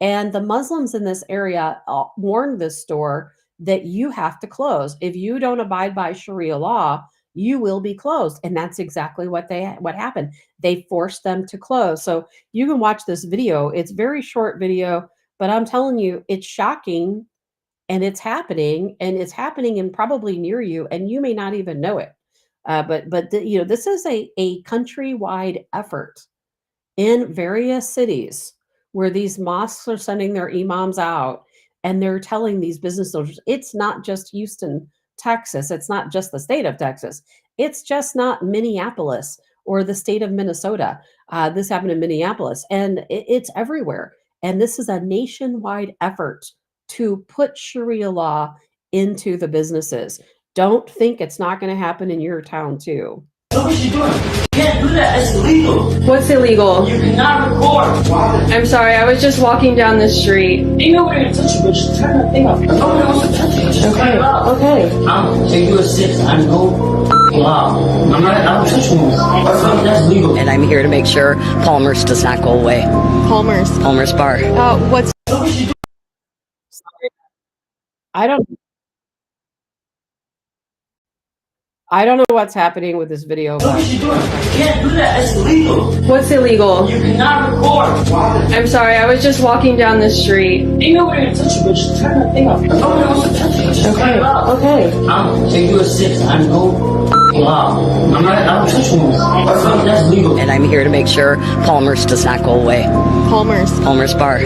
B: And the Muslims in this area warned this store that you have to close. If you don't abide by Sharia law, you will be closed. And that's exactly what happened. They forced them to close. So you can watch this video. It's a very short video, but I'm telling you, it's shocking, and it's happening and probably near you, and you may not even know it. This is a countrywide effort in various cities where these mosques are sending their imams out, and they're telling these business owners, it's not just Houston, Texas. It's not just the state of Texas. It's just not Minneapolis or the state of Minnesota. This happened in Minneapolis, and it's everywhere. And this is a nationwide effort to put Sharia law into the businesses. Don't think it's not going to happen in your town too.
E: What is she doing? You can't do that. It's illegal.
F: What's illegal?
E: You cannot record.
F: I'm sorry. I was just walking down the street.
E: Ain't nobody gonna touch you, but just turn that thing off. Nobody wants to touch you. Just turn it off.
B: Okay.
E: I'm take you a 6. I know law. I don't touch you. That's legal.
G: And I'm here to make sure Palmer's does not go away. Palmer's Bar.
F: What's...
B: I don't know what's happening with this video.
E: What is she doing? You can't do that. It's illegal.
F: What's illegal?
E: You cannot record.
F: I'm sorry. I was just walking down the street.
E: Ain't nobody gonna touch you, but just turn that thing off. Nobody wants to touch you. Just turn it off.
B: Okay.
E: I'm take you a 6. I know law. I don't touch you. That's legal.
G: And I'm here to make sure Palmer's does not go away. Palmer's Bar.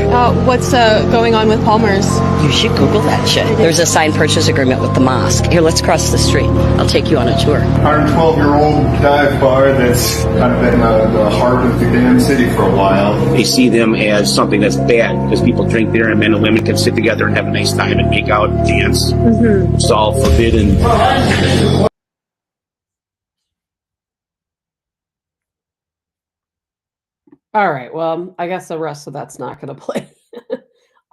F: What's going on with Palmer's?
G: You should Google that shit. There's a signed purchase agreement with the mosque. Here, let's cross the street. I'll take you on a tour.
H: 112-year-old dive bar that's kind of been the heart of the damn city for a while.
I: They see them as something that's bad because people drink there and men and women can sit together and have a nice time and make out and dance. Mm-hmm. It's all forbidden.
B: All right. Well, I guess the rest of that's not going to play.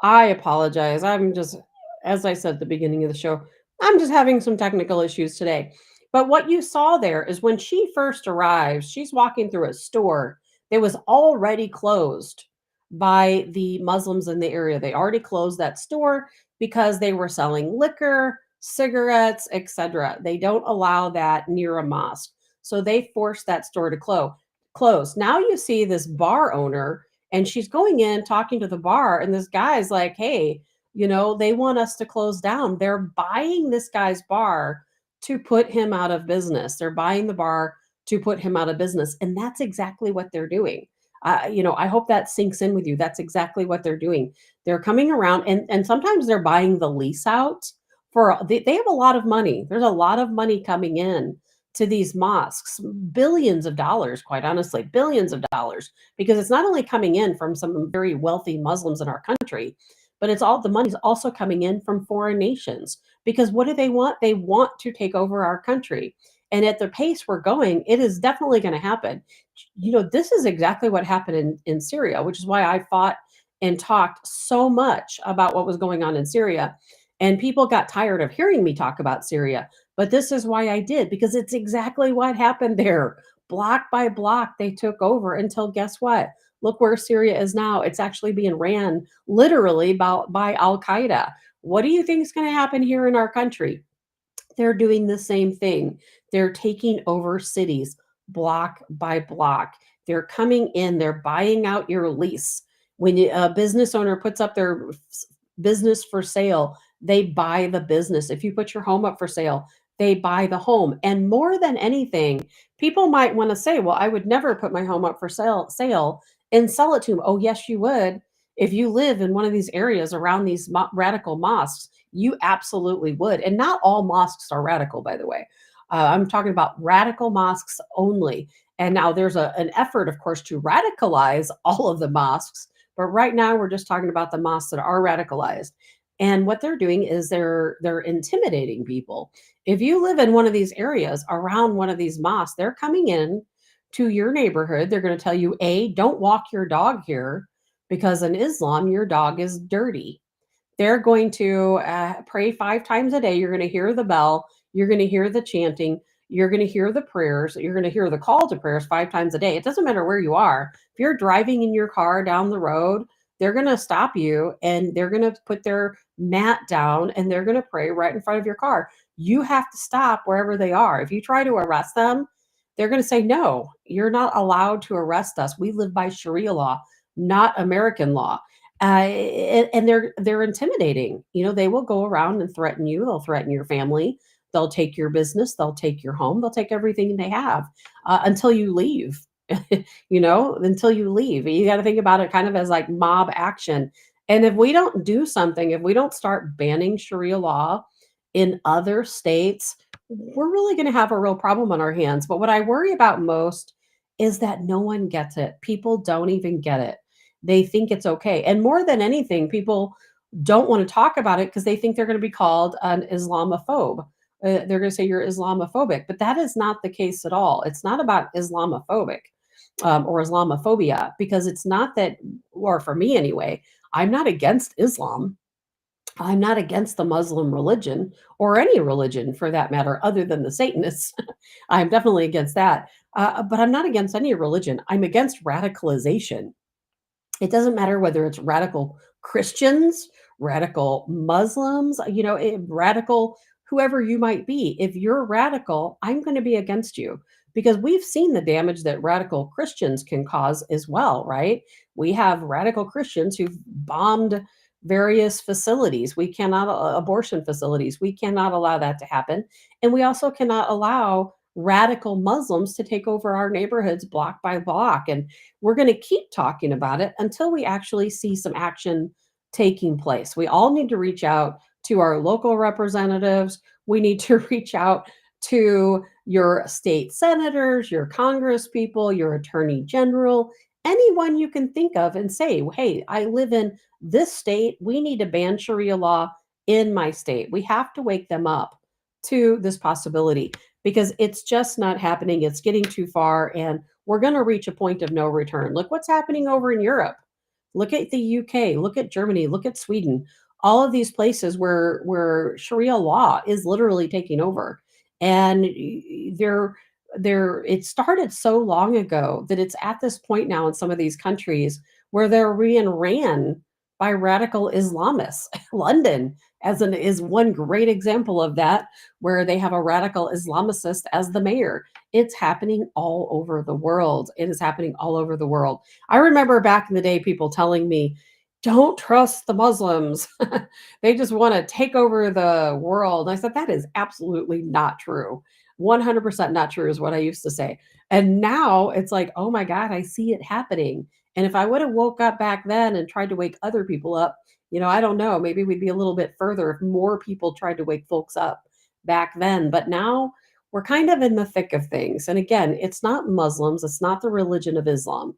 B: I apologize. I'm just, as I said at the beginning of the show, I'm just having some technical issues today. But what you saw there is when she first arrives, she's walking through a store that was already closed by the Muslims in the area. They already closed that store because they were selling liquor, cigarettes, etc. They don't allow that near a mosque. So they forced that store to close. Now you see this bar owner, and she's going in talking to the bar, and this guy's like, hey, they want us to close down. They're buying this guy's bar to put him out of business. They're buying the bar to put him out of business. And that's exactly what they're doing. I hope that sinks in with you. That's exactly what they're doing. They're coming around, and sometimes they're buying the lease out they have a lot of money. There's a lot of money coming in to these mosques, billions of dollars, quite honestly, billions of dollars, because it's not only coming in from some very wealthy Muslims in our country, but the money's also coming in from foreign nations. Because what do they want? They want to take over our country. And at the pace we're going, it is definitely going to happen. This is exactly what happened in Syria, which is why I fought and talked so much about what was going on in Syria. And people got tired of hearing me talk about Syria. But this is why I did, because it's exactly what happened there. Block by block, they took over until guess what? Look where Syria is now. It's actually being ran literally by Al-Qaeda. What do you think is going to happen here in our country? They're doing the same thing. They're taking over cities block by block. They're coming in. They're buying out your lease. When a business owner puts up their business for sale, they buy the business. If you put your home up for sale, they buy the home. And more than anything, people might want to say, well, I would never put my home up for sale and sell it to them. Oh, yes, you would. If you live in one of these areas around these radical mosques, you absolutely would. And not all mosques are radical, by the way. I'm talking about radical mosques only. And now there's an effort, of course, to radicalize all of the mosques. But right now, we're just talking about the mosques that are radicalized. And what they're doing is they're intimidating people. If you live in one of these areas around one of these mosques, they're coming in to your neighborhood. They're going to tell you, don't walk your dog here because in Islam, your dog is dirty. They're going to pray 5 times a day. You're going to hear the bell. You're going to hear the chanting. You're going to hear the prayers. You're going to hear the call to prayers 5 times a day. It doesn't matter where you are. If you're driving in your car down the road, they're going to stop you and they're going to put their mat down and they're going to pray right in front of your car. You have to stop wherever they are. If you try to arrest them, they're going to say, no, you're not allowed to arrest us. We live by Sharia law, not American law. And they're intimidating. You know, they will go around and threaten you. They'll threaten your family. They'll take your business. They'll take your home. They'll take everything they have until you leave. You know, until you leave. You got to think about it kind of as like mob action. And if we don't do something, if we don't start banning Sharia law in other states, we're really going to have a real problem on our hands. But what I worry about most is that no one gets it. People don't even get it. They think it's okay. And more than anything, people don't want to talk about it because they think they're going to be called an Islamophobe. They're going to say you're Islamophobic, but that is not the case at all. It's not about Islamophobic or Islamophobia, because it's not that, or for me anyway, I'm not against Islam. I'm not against the Muslim religion or any religion for that matter, other than the Satanists. I'm definitely against that. But I'm not against any religion. I'm against radicalization. It doesn't matter whether it's radical Christians, radical Muslims, you know, radical whoever you might be. If you're radical, I'm going to be against you, because we've seen the damage that radical Christians can cause as well, right? We have radical Christians who've bombed various facilities. We cannot, abortion facilities. We cannot allow that to happen. And we also cannot allow radical Muslims to take over our neighborhoods block by block. And we're going to keep talking about it until we actually see some action taking place. We all need to reach out to our local representatives. We need to reach out to your state senators, your Congress people, your attorney general, anyone you can think of, and say, hey, I live in this state. We need to ban Sharia law in my state. We have to wake them up to this possibility, because it's just not happening. It's getting too far, and we're going to reach a point of no return. Look what's happening over in Europe. Look at the UK, look at Germany, look at Sweden, all of these places where Sharia law is literally taking over. And it started so long ago that it's at this point now in some of these countries where they're being ran by radical Islamists. London is one great example of that, where they have a radical Islamicist as the mayor. It's happening all over the world. It is happening all over the world. I remember back in the day, people telling me, don't trust the Muslims. They just want to take over the world. And I said, that is absolutely not true. 100% not true is what I used to say. And now it's like, oh my God, I see it happening. And if I would have woke up back then and tried to wake other people up, you know, I don't know, maybe we'd be a little bit further if more people tried to wake folks up back then. But now we're kind of in the thick of things. And again, it's not Muslims. It's not the religion of Islam.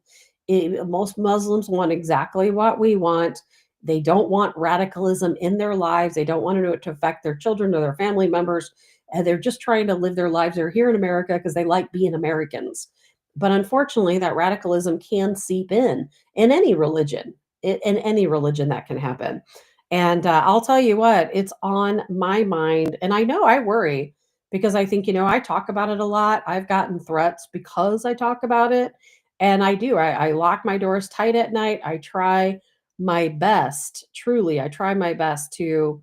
B: Most Muslims want exactly what we want. They don't want radicalism in their lives. They don't want it to affect their children or their family members. And they're just trying to live their lives. They're here in America because they like being Americans. But unfortunately, that radicalism can seep in any religion. In any religion that can happen. And I'll tell you what, it's on my mind. And I know I worry, because I think, you know, I talk about it a lot. I've gotten threats because I talk about it. And I do. I lock my doors tight at night. I try my best, truly, I try my best to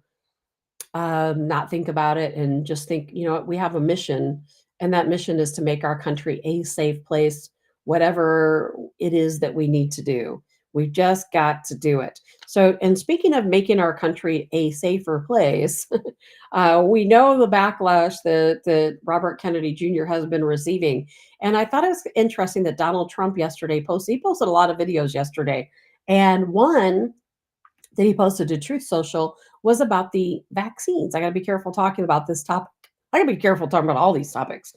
B: not think about it and just think, you know, we have a mission. And that mission is to make our country a safe place, whatever it is that we need to do. We've just got to do it. So, and speaking of making our country a safer place, we know the backlash that Robert Kennedy Jr. has been receiving. And I thought it was interesting that Donald Trump yesterday he posted a lot of videos yesterday. And one that he posted to Truth Social was about the vaccines. I got to be careful talking about this topic. I got to be careful talking about all these topics.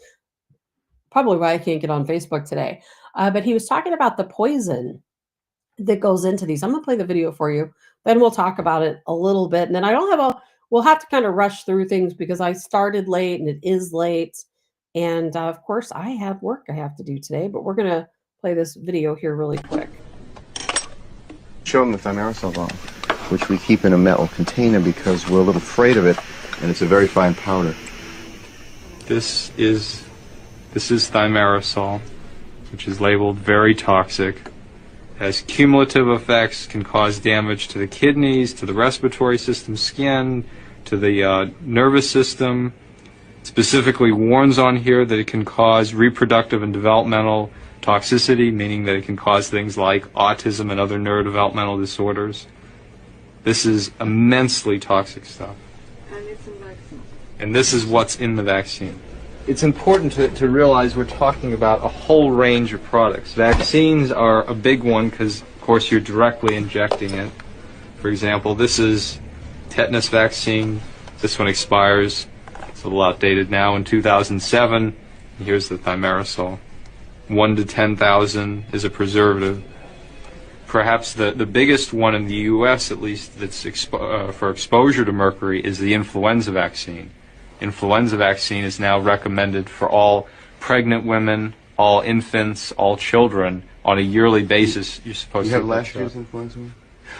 B: Probably why I can't get on Facebook today. But he was talking about the poison that goes into these. I'm going to play the video for you. Then we'll talk about it a little bit. And then we'll have to kind of rush through things because I started late and it is late. And of course I have work I have to do today, but we're going to play this video here really quick.
J: Show them the thimerosal ball, which we keep in a metal container because we're a little afraid of it, and it's a very fine powder.
K: This is thimerosal, which is labeled very toxic. has cumulative effects, can cause damage to the kidneys, to the respiratory system, skin, to the nervous system. Specifically warns on here that it can cause reproductive and developmental toxicity, meaning that it can cause things like autism and other neurodevelopmental disorders. This is immensely toxic stuff.
L: And it's in vaccine.
K: And this is what's in the vaccine. It's important to realize we're talking about a whole range of products. Vaccines are a big one because, of course, you're directly injecting it. For example, this is tetanus vaccine. This one expires, it's a little outdated now, in 2007. Here's the thimerosal. 1 to 10,000 is a preservative. Perhaps the biggest one in the U.S., at least, that's for exposure to mercury is the influenza vaccine. Influenza vaccine is now recommended for all pregnant women, all infants, all children on a yearly basis. You're supposed to
J: have last year's influenza?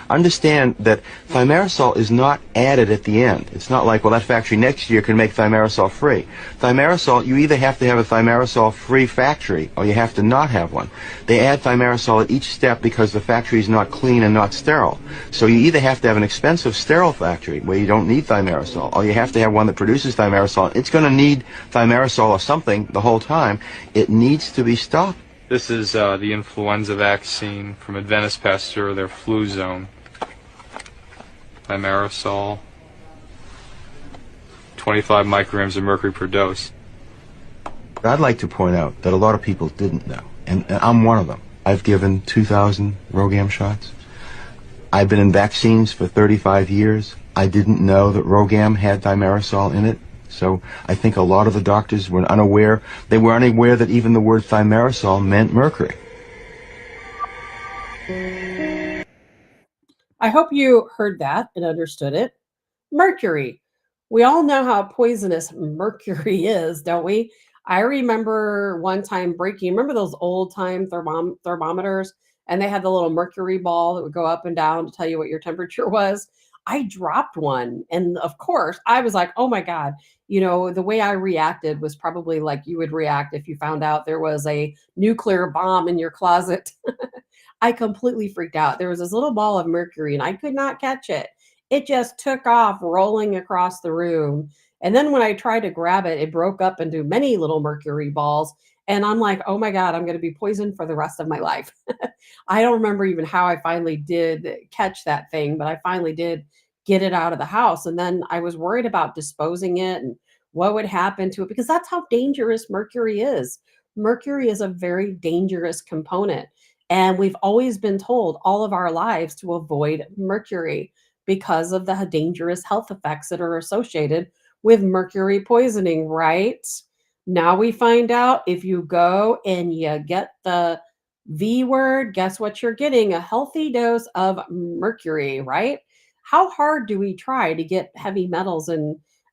J: Understand that thimerosal is not added at the end. It's not like, well, that factory next year can make thimerosal free. Thimerosal, you either have to have a thimerosal free factory or you have to not have one. They add thimerosal at each step because the factory is not clean and not sterile. So you either have to have an expensive sterile factory where you don't need thimerosal, or you have to have one that produces thimerosal. It's going to need thimerosal or something the whole time. It needs to be stopped.
K: This is the influenza vaccine from Adventist Pasteur, their flu zone. Thimerosal, 25 micrograms of mercury per dose.
J: I'd like to point out that a lot of people didn't know, and I'm one of them. I've given 2,000 Rogam shots. I've been in vaccines for 35 years. I didn't know that Rogam had thimerosal in it. So I think a lot of the doctors were unaware. They were unaware that even the word thimerosal meant mercury.
B: I hope you heard that and understood it. Mercury. We all know how poisonous mercury is, don't we? I remember one time remember those old-time thermometers? And they had the little mercury ball that would go up and down to tell you what your temperature was. I dropped one. And of course, I was like, oh my God. You know, the way I reacted was probably like you would react if you found out there was a nuclear bomb in your closet. I completely freaked out. There was this little ball of mercury and I could not catch it. It just took off rolling across the room. And then when I tried to grab it, it broke up into many little mercury balls. And I'm like, oh my God, I'm going to be poisoned for the rest of my life. I don't remember even how I finally did catch that thing, but I finally did get it out of the house. And then I was worried about disposing it and what would happen to it, because that's how dangerous mercury is. Mercury is a very dangerous component. And we've always been told all of our lives to avoid mercury because of the dangerous health effects that are associated with mercury poisoning, right? Now we find out if you go and you get the V word, guess what you're getting? A healthy dose of mercury, right? How hard do we try to get heavy metals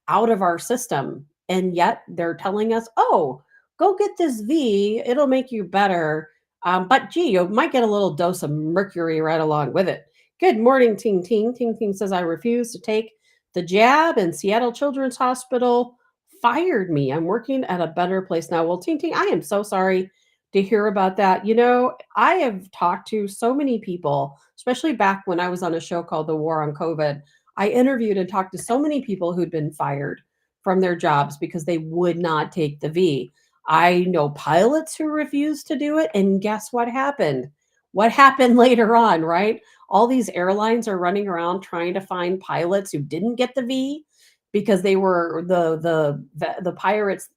B: out of our system? And yet they're telling us, oh, go get this V, it'll make you better. But gee, you might get a little dose of mercury right along with it. Good morning, Ting Ting. Ting Ting says, I refuse to take the jab, and Seattle Children's Hospital fired me. I'm working at a better place now. Well, Ting Ting, I am so sorry to hear about that. You know, I have talked to so many people, especially back when I was on a show called The War on COVID. I interviewed and talked to so many people who'd been fired from their jobs because they would not take the V. I know pilots who refused to do it. And guess what happened? What happened later on, right? All these airlines are running around trying to find pilots who didn't get the V because they were the pilots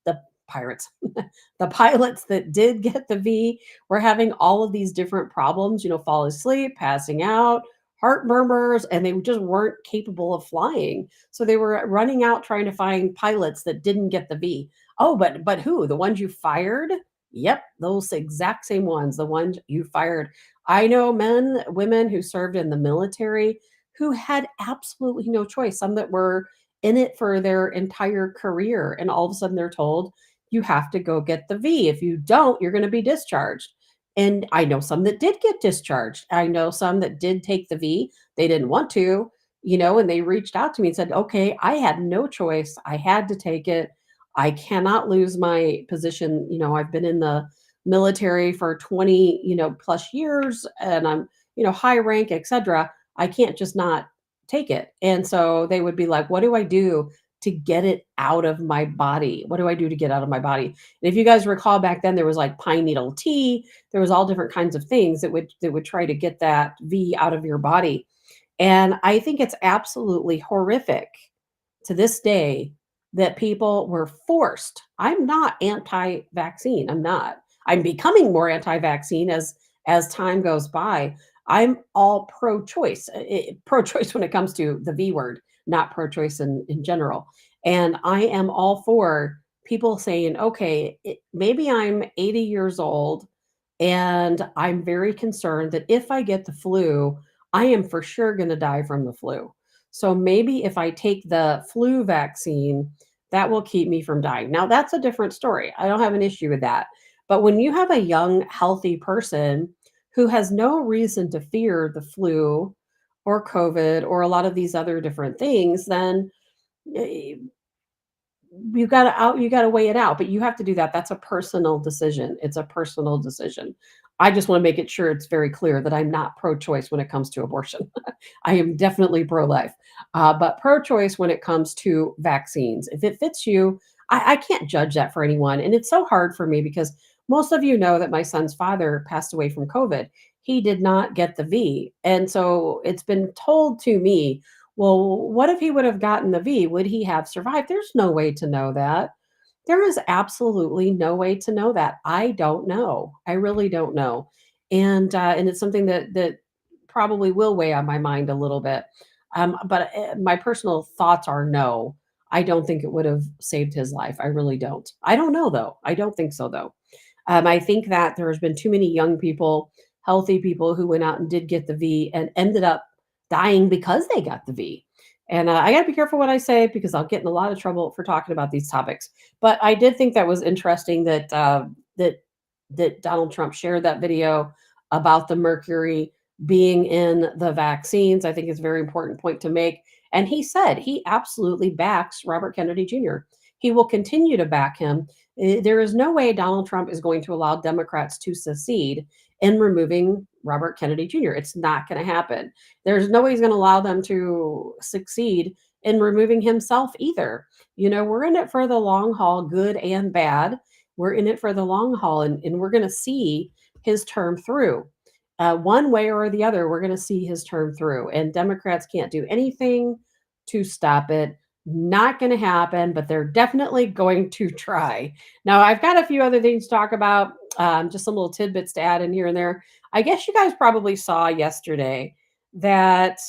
B: that did get the V were having all of these different problems, you know, fall asleep, passing out, heart murmurs, and they just weren't capable of flying. So they were running out trying to find pilots that didn't get the V. Oh, but who? The ones you fired? Yep, those exact same ones, the ones you fired. I know men, women who served in the military who had absolutely no choice. Some that were in it for their entire career. And all of a sudden they're told, you have to go get the V. If you don't, you're going to be discharged. And I know some that did get discharged. I know some that did take the V. They didn't want to, you know, and they reached out to me and said, okay, I had no choice. I had to take it. I cannot lose my position. You know, I've been in the military for 20, plus years, and I'm, high rank, etc. I can't just not take it. And so they would be like, what do I do to get it out of my body? What do I do to get out of my body? And if you guys recall back then, there was like pine needle tea. There was all different kinds of things that would try to get that V out of your body. And I think it's absolutely horrific to this day that people were forced. I'm not anti-vaccine. I'm not. I'm becoming more anti-vaccine as time goes by. I'm all pro-choice. Pro-choice when it comes to the V word, not pro-choice in general. And I am all for people saying, okay, maybe I'm 80 years old and I'm very concerned that if I get the flu, I am for sure going to die from the flu. So maybe if I take the flu vaccine, that will keep me from dying. Now, that's a different story. I don't have an issue with that. But when you have a young, healthy person who has no reason to fear the flu or COVID or a lot of these other different things, then you got to weigh it out, but you have to do that. That's a personal decision. It's a personal decision. I just want to make it sure it's very clear that I'm not pro-choice when it comes to abortion. I am definitely pro-life, but pro-choice when it comes to vaccines. If it fits you, I can't judge that for anyone. And it's so hard for me because most of you know that my son's father passed away from COVID. He did not get the V. And so it's been told to me, well, what if he would have gotten the V? Would he have survived? There's no way to know that. There is absolutely no way to know that. I don't know. I really don't know. And it's something that probably will weigh on my mind a little bit. But my personal thoughts are no. I don't think it would have saved his life. I really don't. I don't know though. I don't think so though. I think that there's been too many young people, healthy people who went out and did get the V and ended up dying because they got the V. And I got to be careful what I say because I'll get in a lot of trouble for talking about these topics. But I did think that was interesting that that Donald Trump shared that video about the mercury being in the vaccines. I think it's a very important point to make. And he said he absolutely backs Robert Kennedy Jr. He will continue to back him. There is no way Donald Trump is going to allow Democrats to secede in removing Robert Kennedy Jr. It's not going to happen. There's no way he's going to allow them to succeed in removing himself either. We're in it for the long haul, good and bad. We're in it for the long haul, and we're going to see his term through. One way or the other, we're going to see his term through. And Democrats can't do anything to stop it. Not going to happen, but they're definitely going to try. Now, I've got a few other things to talk about, just some little tidbits to add in here and there. I guess you guys probably saw yesterday that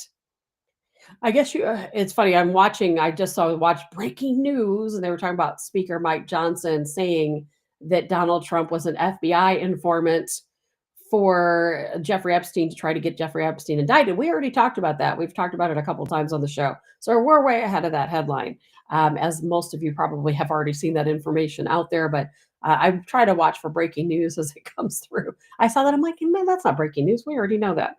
B: it's funny. I just watched breaking news, and they were talking about Speaker Mike Johnson saying that Donald Trump was an FBI informant for Jeffrey Epstein to try to get Jeffrey Epstein indicted. We already talked about that. We've talked about it a couple of times on the show. So we're way ahead of that headline, as most of you probably have already seen that information out there. But I try to watch for breaking news as it comes through. I saw that. I'm like, man, that's not breaking news. We already know that.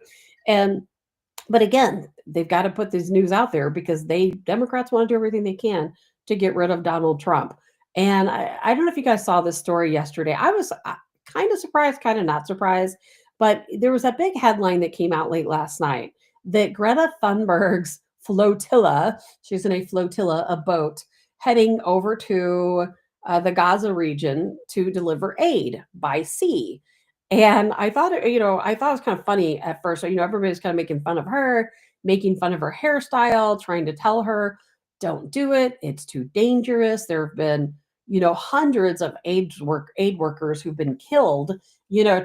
B: But again, they've got to put this news out there because Democrats want to do everything they can to get rid of Donald Trump. And I don't know if you guys saw this story yesterday. I was kind of surprised, kind of not surprised, but there was a big headline that came out late last night that Greta Thunberg's flotilla, she's in a flotilla, a boat, heading over to the Gaza region to deliver aid by sea. And I thought it was kind of funny at first. So, everybody's kind of making fun of her, making fun of her hairstyle, trying to tell her, don't do it. It's too dangerous. There have been, hundreds of aid workers who've been killed,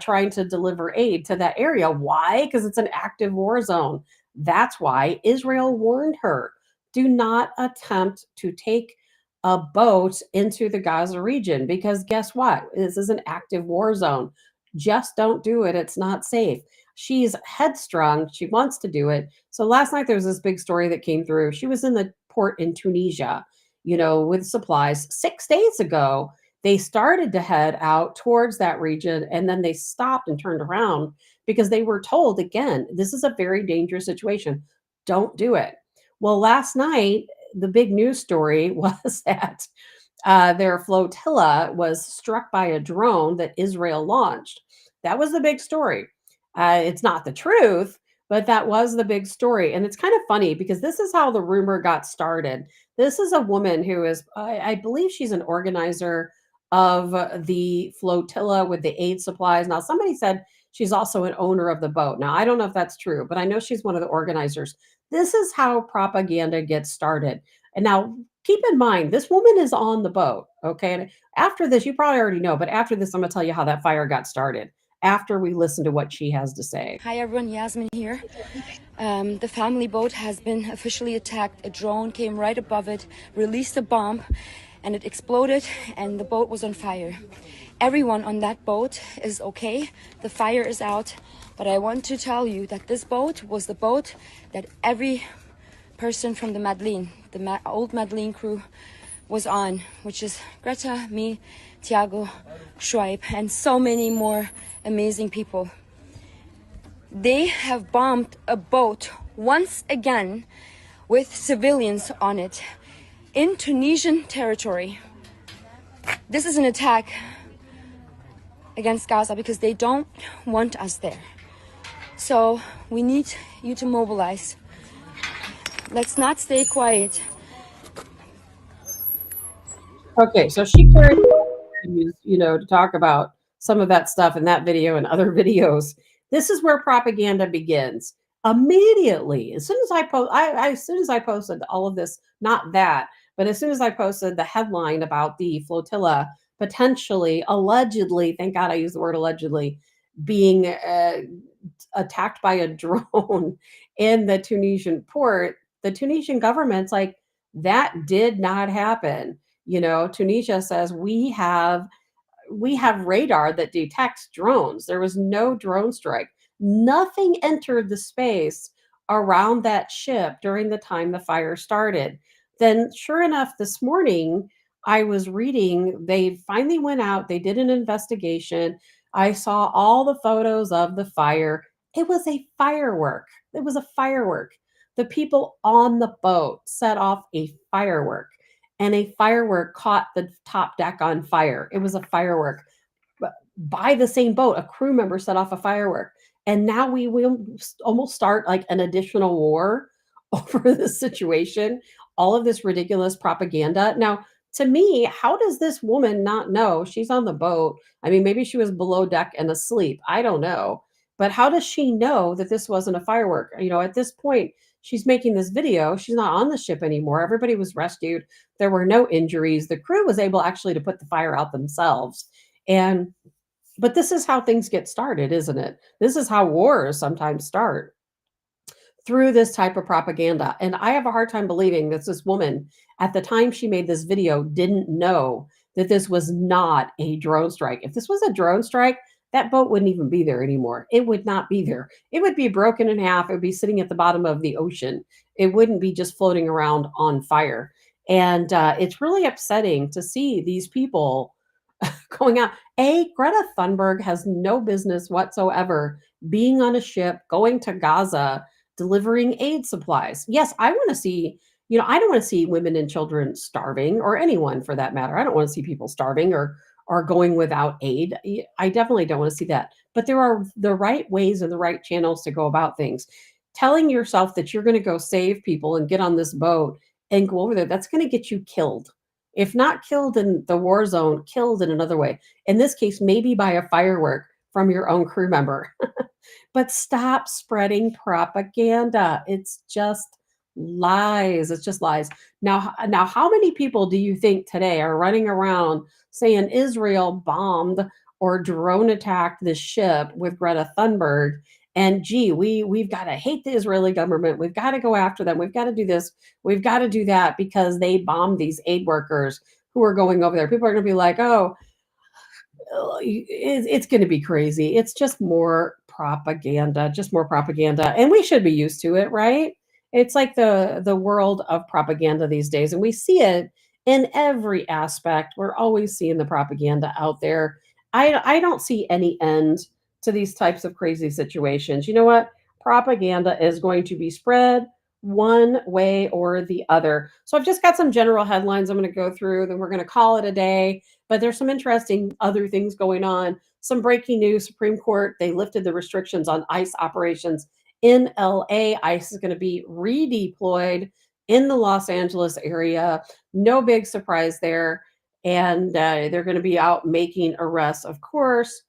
B: trying to deliver aid to that area. Why? Because it's an active war zone. That's why Israel warned her, do not attempt to take a boat into the Gaza region, because guess what? This is an active war zone. Just don't do it. It's not safe. She's headstrong. She wants to do it. So last night there was this big story that came through. She was in the port in Tunisia, with supplies. 6 days ago, they started to head out towards that region, and then they stopped and turned around because they were told, again, this is a very dangerous situation. Don't do it. Well, last night, the big news story was that their flotilla was struck by a drone that Israel launched. That was the big story. It's not the truth, but that was the big story. And it's kind of funny because this is how the rumor got started. This is a woman who is, I believe she's an organizer of the flotilla with the aid supplies. Now, somebody said she's also an owner of the boat. Now, I don't know if that's true, but I know she's one of the organizers. This is how propaganda gets started. And now, keep in mind, this woman is on the boat, okay? And after this, you probably already know, but after this, I'm going to tell you how that fire got started after we listen to what she has to say.
M: Hi everyone, Yasmin here. The family boat has been officially attacked. A drone came right above it, released a bomb, and it exploded, and the boat was on fire. Everyone on that boat is okay. The fire is out, but I want to tell you that this boat was the boat that every person from the Madeleine, the old Madeleine crew, was on, which is Greta, me, Tiago, Schweib, and so many more amazing people. They have bombed a boat once again with civilians on it in Tunisian territory. This is an attack against Gaza because they don't want us there. So we need you to mobilize. Let's not stay quiet.
B: Okay, so she carried, to talk about some of that stuff in that video and other videos. This is where propaganda begins. Immediately, as soon as I posted all of this, not that, but as soon as I posted the headline about the flotilla potentially, allegedly, thank God I used the word allegedly, being attacked by a drone in the Tunisian port, the Tunisian government's like, that did not happen. Tunisia says we have radar that detects drones. There was no drone strike. Nothing entered the space around that ship during the time the fire started. Then, sure enough, this morning, I was reading, they finally went out, they did an investigation. I saw all the photos of the fire. It was a firework. It was a firework. The people on the boat set off a firework, and a firework caught the top deck on fire. It was a firework. But by the same boat, a crew member set off a firework. And now we will almost start like an additional war over this situation, all of this ridiculous propaganda. Now, to me, how does this woman not know she's on the boat? I mean, maybe she was below deck and asleep. I don't know. But how does she know that this wasn't a firework? At this point, she's making this video. She's not on the ship anymore. Everybody was rescued. There were no injuries. The crew was able actually to put the fire out themselves. But this is how things get started, isn't it? This is how wars sometimes start, through this type of propaganda. And I have a hard time believing that this woman, at the time she made this video, didn't know that this was not a drone strike. If this was a drone strike, that boat wouldn't even be there anymore. It would not be there. It would be broken in half. It would be sitting at the bottom of the ocean. It wouldn't be just floating around on fire. And it's really upsetting to see these people going out. Greta Thunberg has no business whatsoever being on a ship, going to Gaza, delivering aid supplies. Yes, I want to see, I don't want to see women and children starving, or anyone for that matter. I don't want to see people starving or going without aid. I definitely don't want to see that. But there are the right ways and the right channels to go about things. Telling yourself that you're going to go save people and get on this boat and go over there, that's going to get you killed. If not killed in the war zone, killed in another way. In this case, maybe by a firework from your own crew member. But stop spreading propaganda. It's just lies. It's just lies. Now, how many people do you think today are running around saying Israel bombed or drone attacked this ship with Greta Thunberg? And gee, we've got to hate the Israeli government. We've got to go after them. We've got to do this. We've got to do that because they bombed these aid workers who are going over there. People are going to be like, oh, it's going to be crazy. It's just more propaganda, and we should be used to it, right? It's like the world of propaganda these days, and we see it in every aspect. We're always seeing the propaganda out there. I don't see any end to these types of crazy situations. You know what? Propaganda is going to be spread one way or the other. So I've just got some general headlines I'm going to go through, then we're going to call it a day. But there's some interesting other things going on. Some breaking news: Supreme Court, they lifted the restrictions on ICE operations in LA. ICE is going to be redeployed in the Los Angeles area. No big surprise there. And they're going to be out making arrests, of course.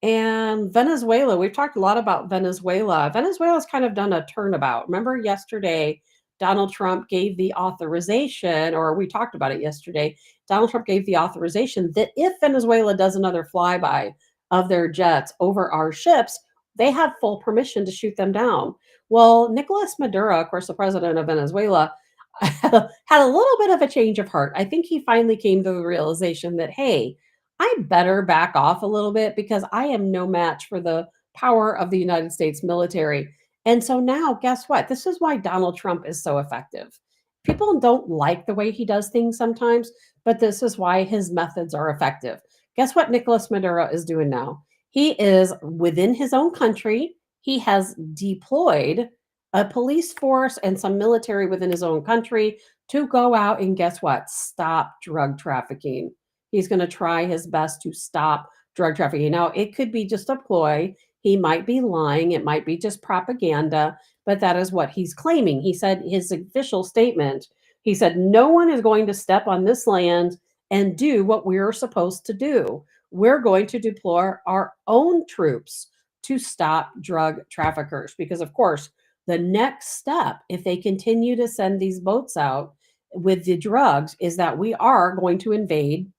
B: And Venezuela, we've talked a lot about Venezuela. Venezuela's kind of done a turnabout. Remember yesterday, Donald Trump gave the authorization, or we talked about it yesterday. Donald Trump gave the authorization that if Venezuela does another flyby of their jets over our ships, they have full permission to shoot them down. Well, Nicolas Maduro, of course, the president of Venezuela, had a little bit of a change of heart. I think he finally came to the realization that, hey, I better back off a little bit because I am no match for the power of the United States military. And so now, guess what? This is why Donald Trump is so effective. People don't like the way he does things sometimes, but this is why his methods are effective. Guess what Nicolas Maduro is doing now? He is within his own country. He has deployed a police force and some military within his own country to go out and guess what? Stop drug trafficking. He's going to try his best to stop drug trafficking. Now, it could be just a ploy. He might be lying. It might be just propaganda, but that is what he's claiming. He said his official statement, he said, no one is going to step on this land and do what we're supposed to do. We're going to deploy our own troops to stop drug traffickers because, of course, the next step, if they continue to send these boats out with the drugs, is that we are going to invade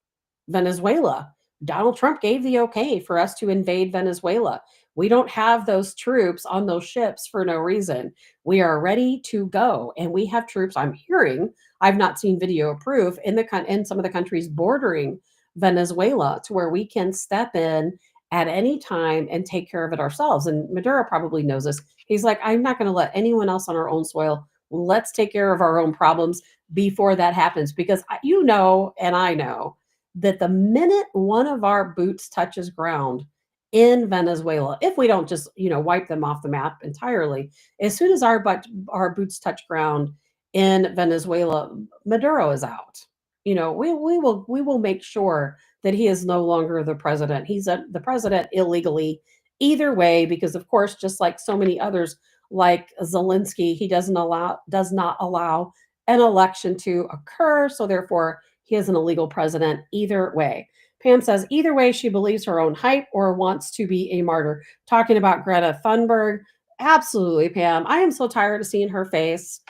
B: Venezuela. Donald Trump gave the okay for us to invade Venezuela. We don't have those troops on those ships for no reason. We are ready to go, and we have troops. I'm hearing, I've not seen video proof in some of the countries bordering Venezuela to where we can step in at any time and take care of it ourselves. And Maduro probably knows this. He's like, I'm not going to let anyone else on our own soil. Let's take care of our own problems before that happens, because you know, and I know that the minute one of our boots touches ground in Venezuela, if we don't just, wipe them off the map entirely, as soon as our boots touch ground in Venezuela, Maduro is out. We will make sure that he is no longer the president. He's the president illegally either way, because of course, just like so many others like Zelensky, he does not allow an election to occur. So therefore, he is an illegal president either way. Pam says, either way, she believes her own hype or wants to be a martyr. Talking about Greta Thunberg. Absolutely, Pam. I am so tired of seeing her face.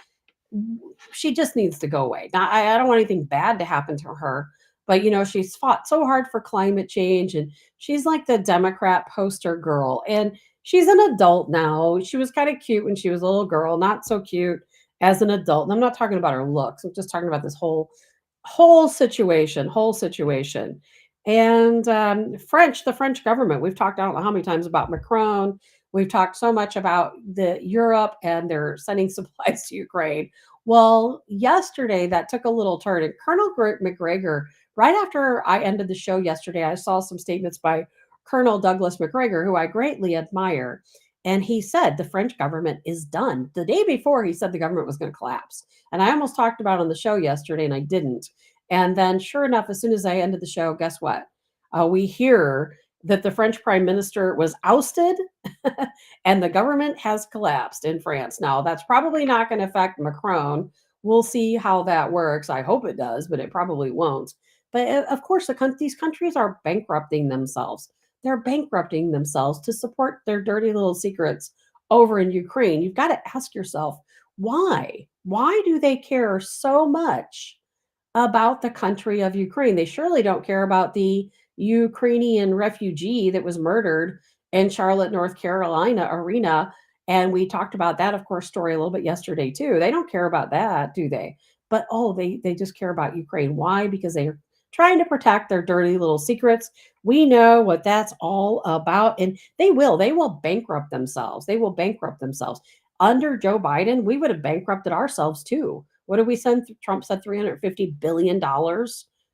B: She just needs to go away. Now, I don't want anything bad to happen to her, but she's fought so hard for climate change, and she's like the Democrat poster girl. And she's an adult now. She was kind of cute when she was a little girl, not so cute as an adult. And I'm not talking about her looks. I'm just talking about this whole situation. And the French government, we've talked, I don't know how many times, about Macron. We've talked so much about the Europe and they're sending supplies to Ukraine. Well, yesterday that took a little turn, and Colonel McGregor, right after I ended the show yesterday, I saw some statements by Colonel Douglas McGregor, who I greatly admire. And he said the French government is done. The day before, he said the government was going to collapse. And I almost talked about it on the show yesterday, and I didn't. And then, sure enough, as soon as I ended the show, guess what? We hear that the French prime minister was ousted and the government has collapsed in France. Now, that's probably not going to affect Macron. We'll see how that works. I hope it does, but it probably won't. But of course, these countries are bankrupting themselves. They're bankrupting themselves to support their dirty little secrets over in Ukraine. You've got to ask yourself, why? Why do they care so much about the country of Ukraine? They surely don't care about the Ukrainian refugee that was murdered in Charlotte, North Carolina arena. And we talked about that, of course, story a little bit yesterday too. They don't care about that, do they? But they just care about Ukraine. Why? Because they're trying to protect their dirty little secrets. We know what that's all about. And they will bankrupt themselves. They will bankrupt themselves. Under Joe Biden, we would have bankrupted ourselves too. What did we send? Trump said $350 billion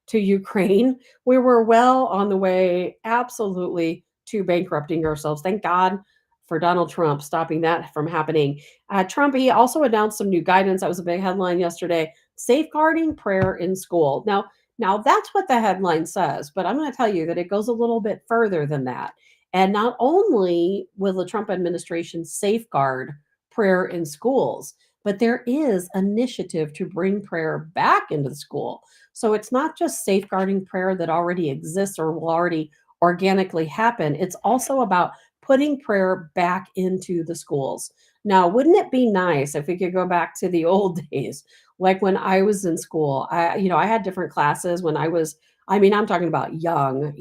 B: to Ukraine. We were well on the way, absolutely, to bankrupting ourselves. Thank God for Donald Trump, stopping that from happening. Trump, he also announced some new guidance. That was a big headline yesterday, safeguarding prayer in school. Now that's what the headline says, but I'm going to tell you that it goes a little bit further than that. And not only will the Trump administration safeguard prayer in schools, but there is initiative to bring prayer back into the school. So it's not just safeguarding prayer that already exists or will already organically happen. It's also about putting prayer back into the schools. Now, wouldn't it be nice if we could go back to the old days, like when I was in school? I had different classes when I was, I'm talking about young,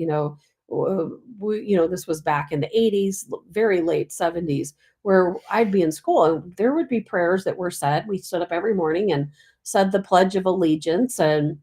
B: this was back in the 80s, very late 70s, where I'd be in school and there would be prayers that were said. We stood up every morning and said the Pledge of Allegiance, and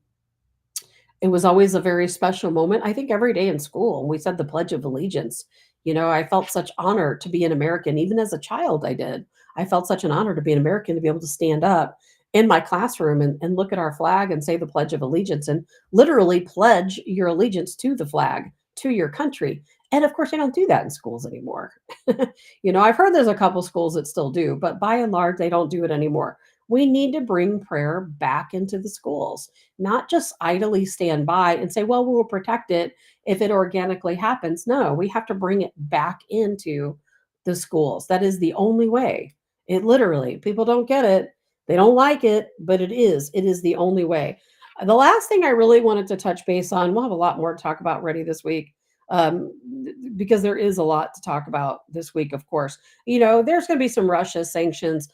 B: it was always a very special moment. I think every day in school, we said the Pledge of Allegiance. I felt such honor to be an American. Even as a child, I did. I felt such an honor to be an American, to be able to stand up in my classroom and look at our flag and say the Pledge of Allegiance and literally pledge your allegiance to the flag, to your country. And of course, they don't do that in schools anymore. I've heard there's a couple schools that still do, but by and large, they don't do it anymore. We need to bring prayer back into the schools, not just idly stand by and say, well, we'll protect it if it organically happens. No, we have to bring it back into the schools. That is the only way. It literally, people don't get it. They don't like it, but it is the only way. The last thing I really wanted to touch base on, we'll have a lot more to talk about ready this week, because there is a lot to talk about this week, of course. There's going to be some Russia sanctions.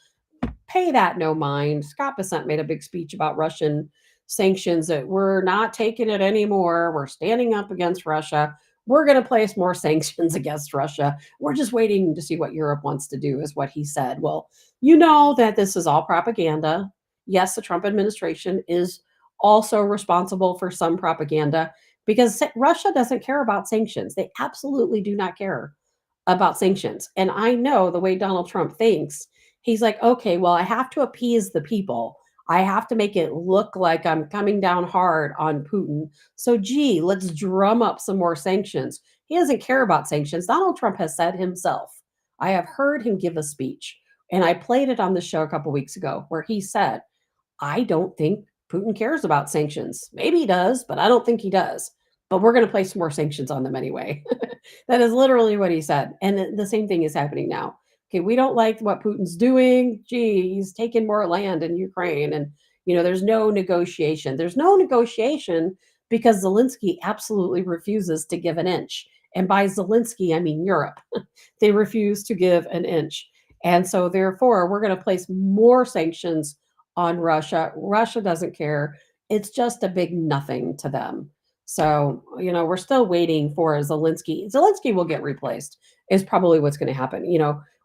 B: Pay that no mind. Scott Bessent made a big speech about Russian sanctions, that we're not taking it anymore. We're standing up against Russia. We're going to place more sanctions against Russia. We're just waiting to see what Europe wants to do, is what he said. Well, you know that this is all propaganda. Yes, the Trump administration is also responsible for some propaganda, because Russia doesn't care about sanctions. They absolutely do not care about sanctions. And I know the way Donald Trump thinks, he's like, okay, well, I have to appease the people. I have to make it look like I'm coming down hard on Putin. So, let's drum up some more sanctions. He doesn't care about sanctions. Donald Trump has said himself, I have heard him give a speech, and I played it on the show a couple weeks ago, where he said, I don't think Putin cares about sanctions. Maybe he does, but I don't think he does. But we're going to place more sanctions on them anyway. That is literally what he said. And the same thing is happening now. Okay, we don't like what Putin's doing. He's taking more land in Ukraine. And, there's no negotiation. There's no negotiation because Zelensky absolutely refuses to give an inch. And by Zelensky, I mean Europe. They refuse to give an inch. And so, therefore, we're going to place more sanctions on Russia. Russia doesn't care. It's just a big nothing to them. So, we're still waiting for Zelensky. Zelensky will get replaced, is probably what's going to happen.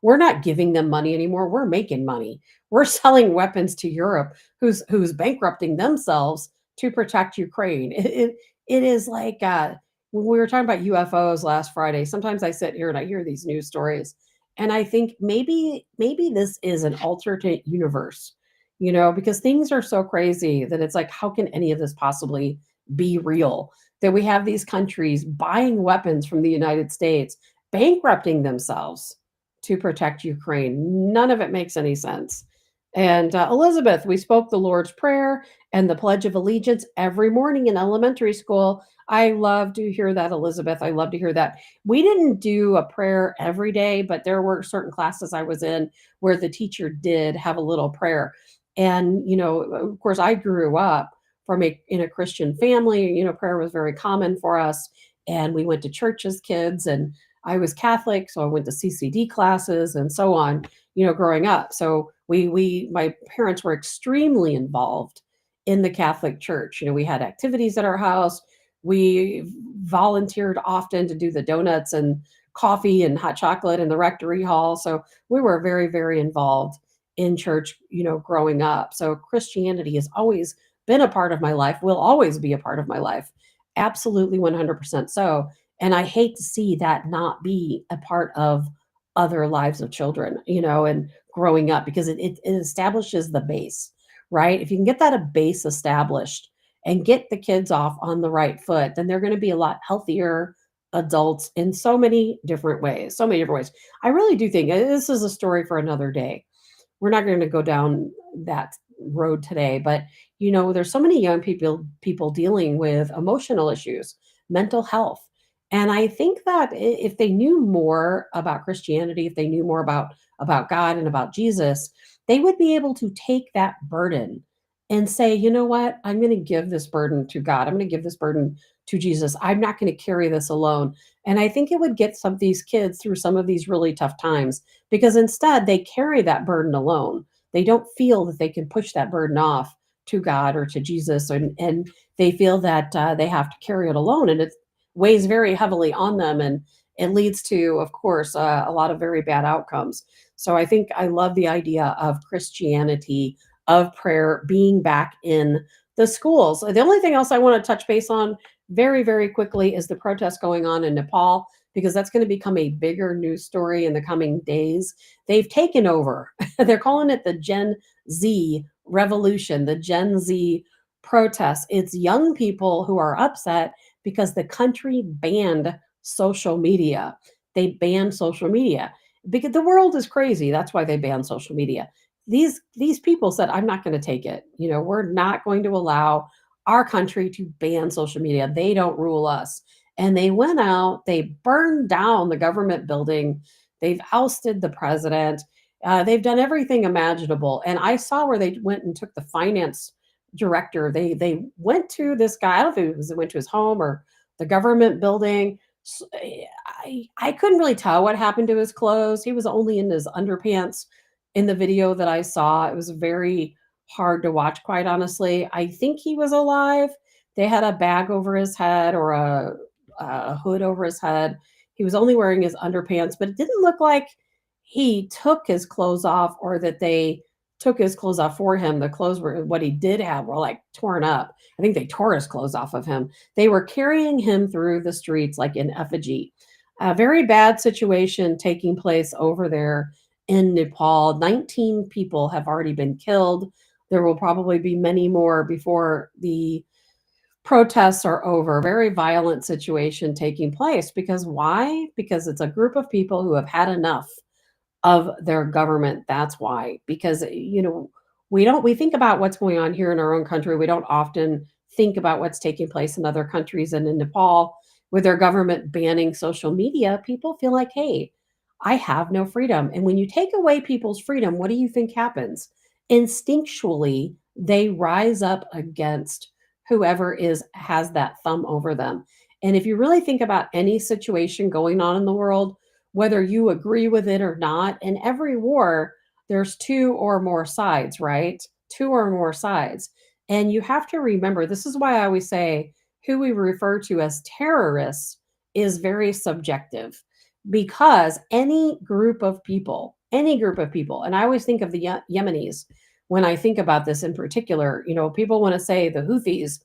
B: We're not giving them money anymore. We're making money. We're selling weapons to Europe, who's bankrupting themselves to protect Ukraine. It is like when we were talking about UFOs last Friday. Sometimes I sit here and I hear these news stories, and I think maybe this is an alternate universe, because things are so crazy that it's like, how can any of this possibly be real? That we have these countries buying weapons from the United States, bankrupting themselves to protect Ukraine. None of it makes any sense. And Elizabeth, we spoke the Lord's Prayer and the Pledge of Allegiance every morning in elementary school. I love to hear that, Elizabeth. I love to hear that. We didn't do a prayer every day, but there were certain classes I was in where the teacher did have a little prayer. And, of course, I grew up in a Christian family. Prayer was very common for us. And we went to church as kids, and I was Catholic, so I went to CCD classes and so on, growing up. So my parents were extremely involved in the Catholic Church. We had activities at our house. We volunteered often to do the donuts and coffee and hot chocolate in the rectory hall. So we were very, very involved in church, growing up. So Christianity has always been a part of my life, will always be a part of my life. Absolutely 100% so. And I hate to see that not be a part of other lives of children, and growing up, because it establishes the base, right? If you can get that a base established and get the kids off on the right foot, then they're going to be a lot healthier adults in so many different ways. So many different ways. I really do think this is a story for another day. We're not going to go down that road today, but there's so many young people dealing with emotional issues, mental health. And I think that if they knew more about Christianity, if they knew more about God and about Jesus, they would be able to take that burden and say, you know what, I'm going to give this burden to God. I'm going to give this burden to Jesus. I'm not going to carry this alone. And I think it would get some of these kids through some of these really tough times, because instead they carry that burden alone. They don't feel that they can push that burden off to God or to Jesus, and they feel that they have to carry it alone, and it weighs very heavily on them, and it leads to, of course, a lot of very bad outcomes. So I think I love the idea of Christianity, of prayer being back in the schools. The only thing else I want to touch base on very, very quickly is the protest going on in Nepal, because that's going to become a bigger news story in the coming days. They've taken over. They're calling it the Gen Z revolution, the Gen Z protests. It's young people who are upset because the country banned social media. They banned social media because the world is crazy. That's why they banned social media. These people said, I'm not going to take it. We're not going to allow our country to ban social media. They don't rule us. And they went out, they burned down the government building, they've ousted the president, they've done everything imaginable. And I saw where they went and took the finance director. They went to this guy, I don't know if they went to his home or the government building. I couldn't really tell what happened to his clothes. He was only in his underpants in the video that I saw. It was very hard to watch, quite honestly. I think he was alive. They had a bag over his head or a hood over his head. He was only wearing his underpants, but it didn't look like he took his clothes off or that they took his clothes off for him. The clothes were, what he did have were like torn up. I think they tore his clothes off of him. They were carrying him through the streets like in effigy. A very bad situation taking place over there in Nepal. 19 people have already been killed. There will probably be many more before the protests are over. Very violent situation taking place. Because why? Because it's a group of people who have had enough of their government. That's why. Because we think about what's going on here in our own country. We don't often think about what's taking place in other countries. And in Nepal, with their government banning social media, people feel like, hey, I have no freedom. And when you take away people's freedom, what do you think happens? Instinctually, they rise up against whoever has that thumb over them. And if you really think about any situation going on in the world, whether you agree with it or not, in every war, there's two or more sides, right? Two or more sides. And you have to remember, this is why I always say who we refer to as terrorists is very subjective, because any group of people, and I always think of the Yemenis when I think about this in particular. People want to say the Houthis,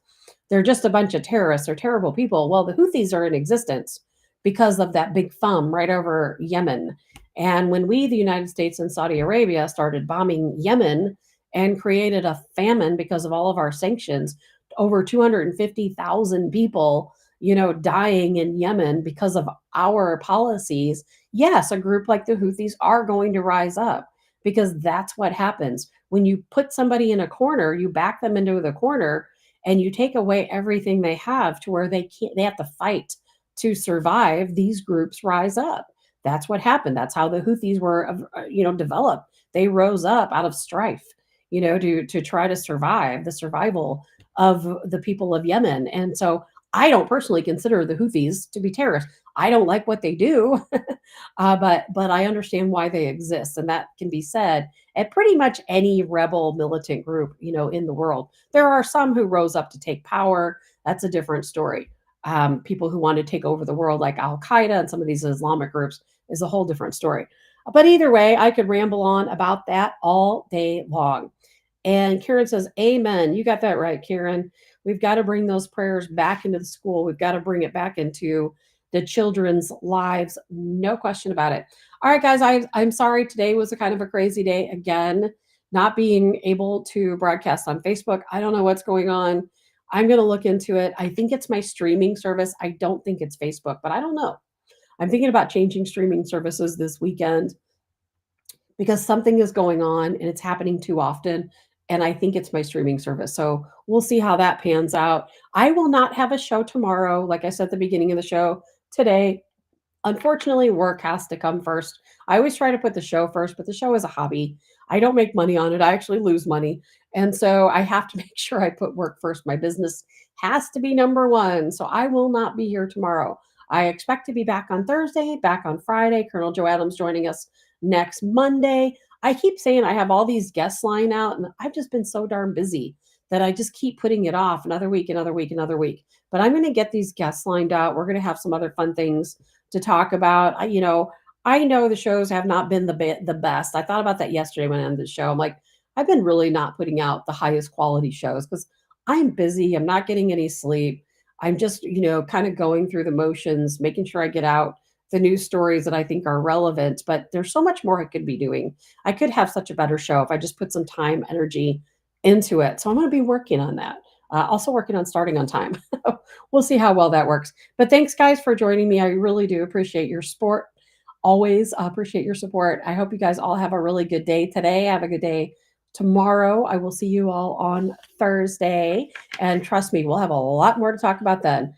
B: they're just a bunch of terrorists or terrible people. Well, the Houthis are in existence because of that big thumb right over Yemen. And when we, the United States and Saudi Arabia, started bombing Yemen and created a famine because of all of our sanctions, over 250,000 people, dying in Yemen because of our policies. Yes, a group like the Houthis are going to rise up, because that's what happens. When you put somebody in a corner, you back them into the corner and you take away everything they have to where they have to fight to survive. These groups rise up. That's what happened. That's how the Houthis were, developed. They rose up out of strife, to try to survive, the survival of the people of Yemen. And so I don't personally consider the Houthis to be terrorists. I don't like what they do, but I understand why they exist, and that can be said at pretty much any rebel militant group, in the world. There are some who rose up to take power. That's a different story. People who want to take over the world, like Al Qaeda and some of these Islamic groups, is a whole different story. But either way, I could ramble on about that all day long. And Karen says, amen. You got that right, Karen. We've got to bring those prayers back into the school. We've got to bring it back into the children's lives. No question about it. All right, guys, I'm sorry. Today was a kind of a crazy day. Again, not being able to broadcast on Facebook. I don't know what's going on. I'm going to look into it. I think it's my streaming service. I don't think it's Facebook, but I don't know. I'm thinking about changing streaming services this weekend because something is going on and it's happening too often. And I think it's my streaming service. So we'll see how that pans out. I will not have a show tomorrow. Like I said at the beginning of the show today, unfortunately, work has to come first. I always try to put the show first, but the show is a hobby. I don't make money on it. I actually lose money. And so I have to make sure I put work first. My business has to be number one. So I will not be here tomorrow. I expect to be back on Thursday, back on Friday. Colonel Joe Adams joining us next Monday. I keep saying I have all these guests lying out, and I've just been so darn busy that I just keep putting it off another week, another week, another week. But I'm going to get these guests lined out. We're going to have some other fun things to talk about. I know the shows have not been the best. I thought about that yesterday when I ended the show. I'm like, I've been really not putting out the highest quality shows because I'm busy. I'm not getting any sleep. I'm just, kind of going through the motions, making sure I get out the news stories that I think are relevant. But there's so much more I could be doing. I could have such a better show if I just put some time, energy into it. So I'm going to be working on that. Also working on starting on time. We'll see how well that works. But thanks, guys, for joining me. I really do appreciate your support. Always appreciate your support. I hope you guys all have a really good day today. Have a good day tomorrow. I will see you all on Thursday. And trust me, we'll have a lot more to talk about then.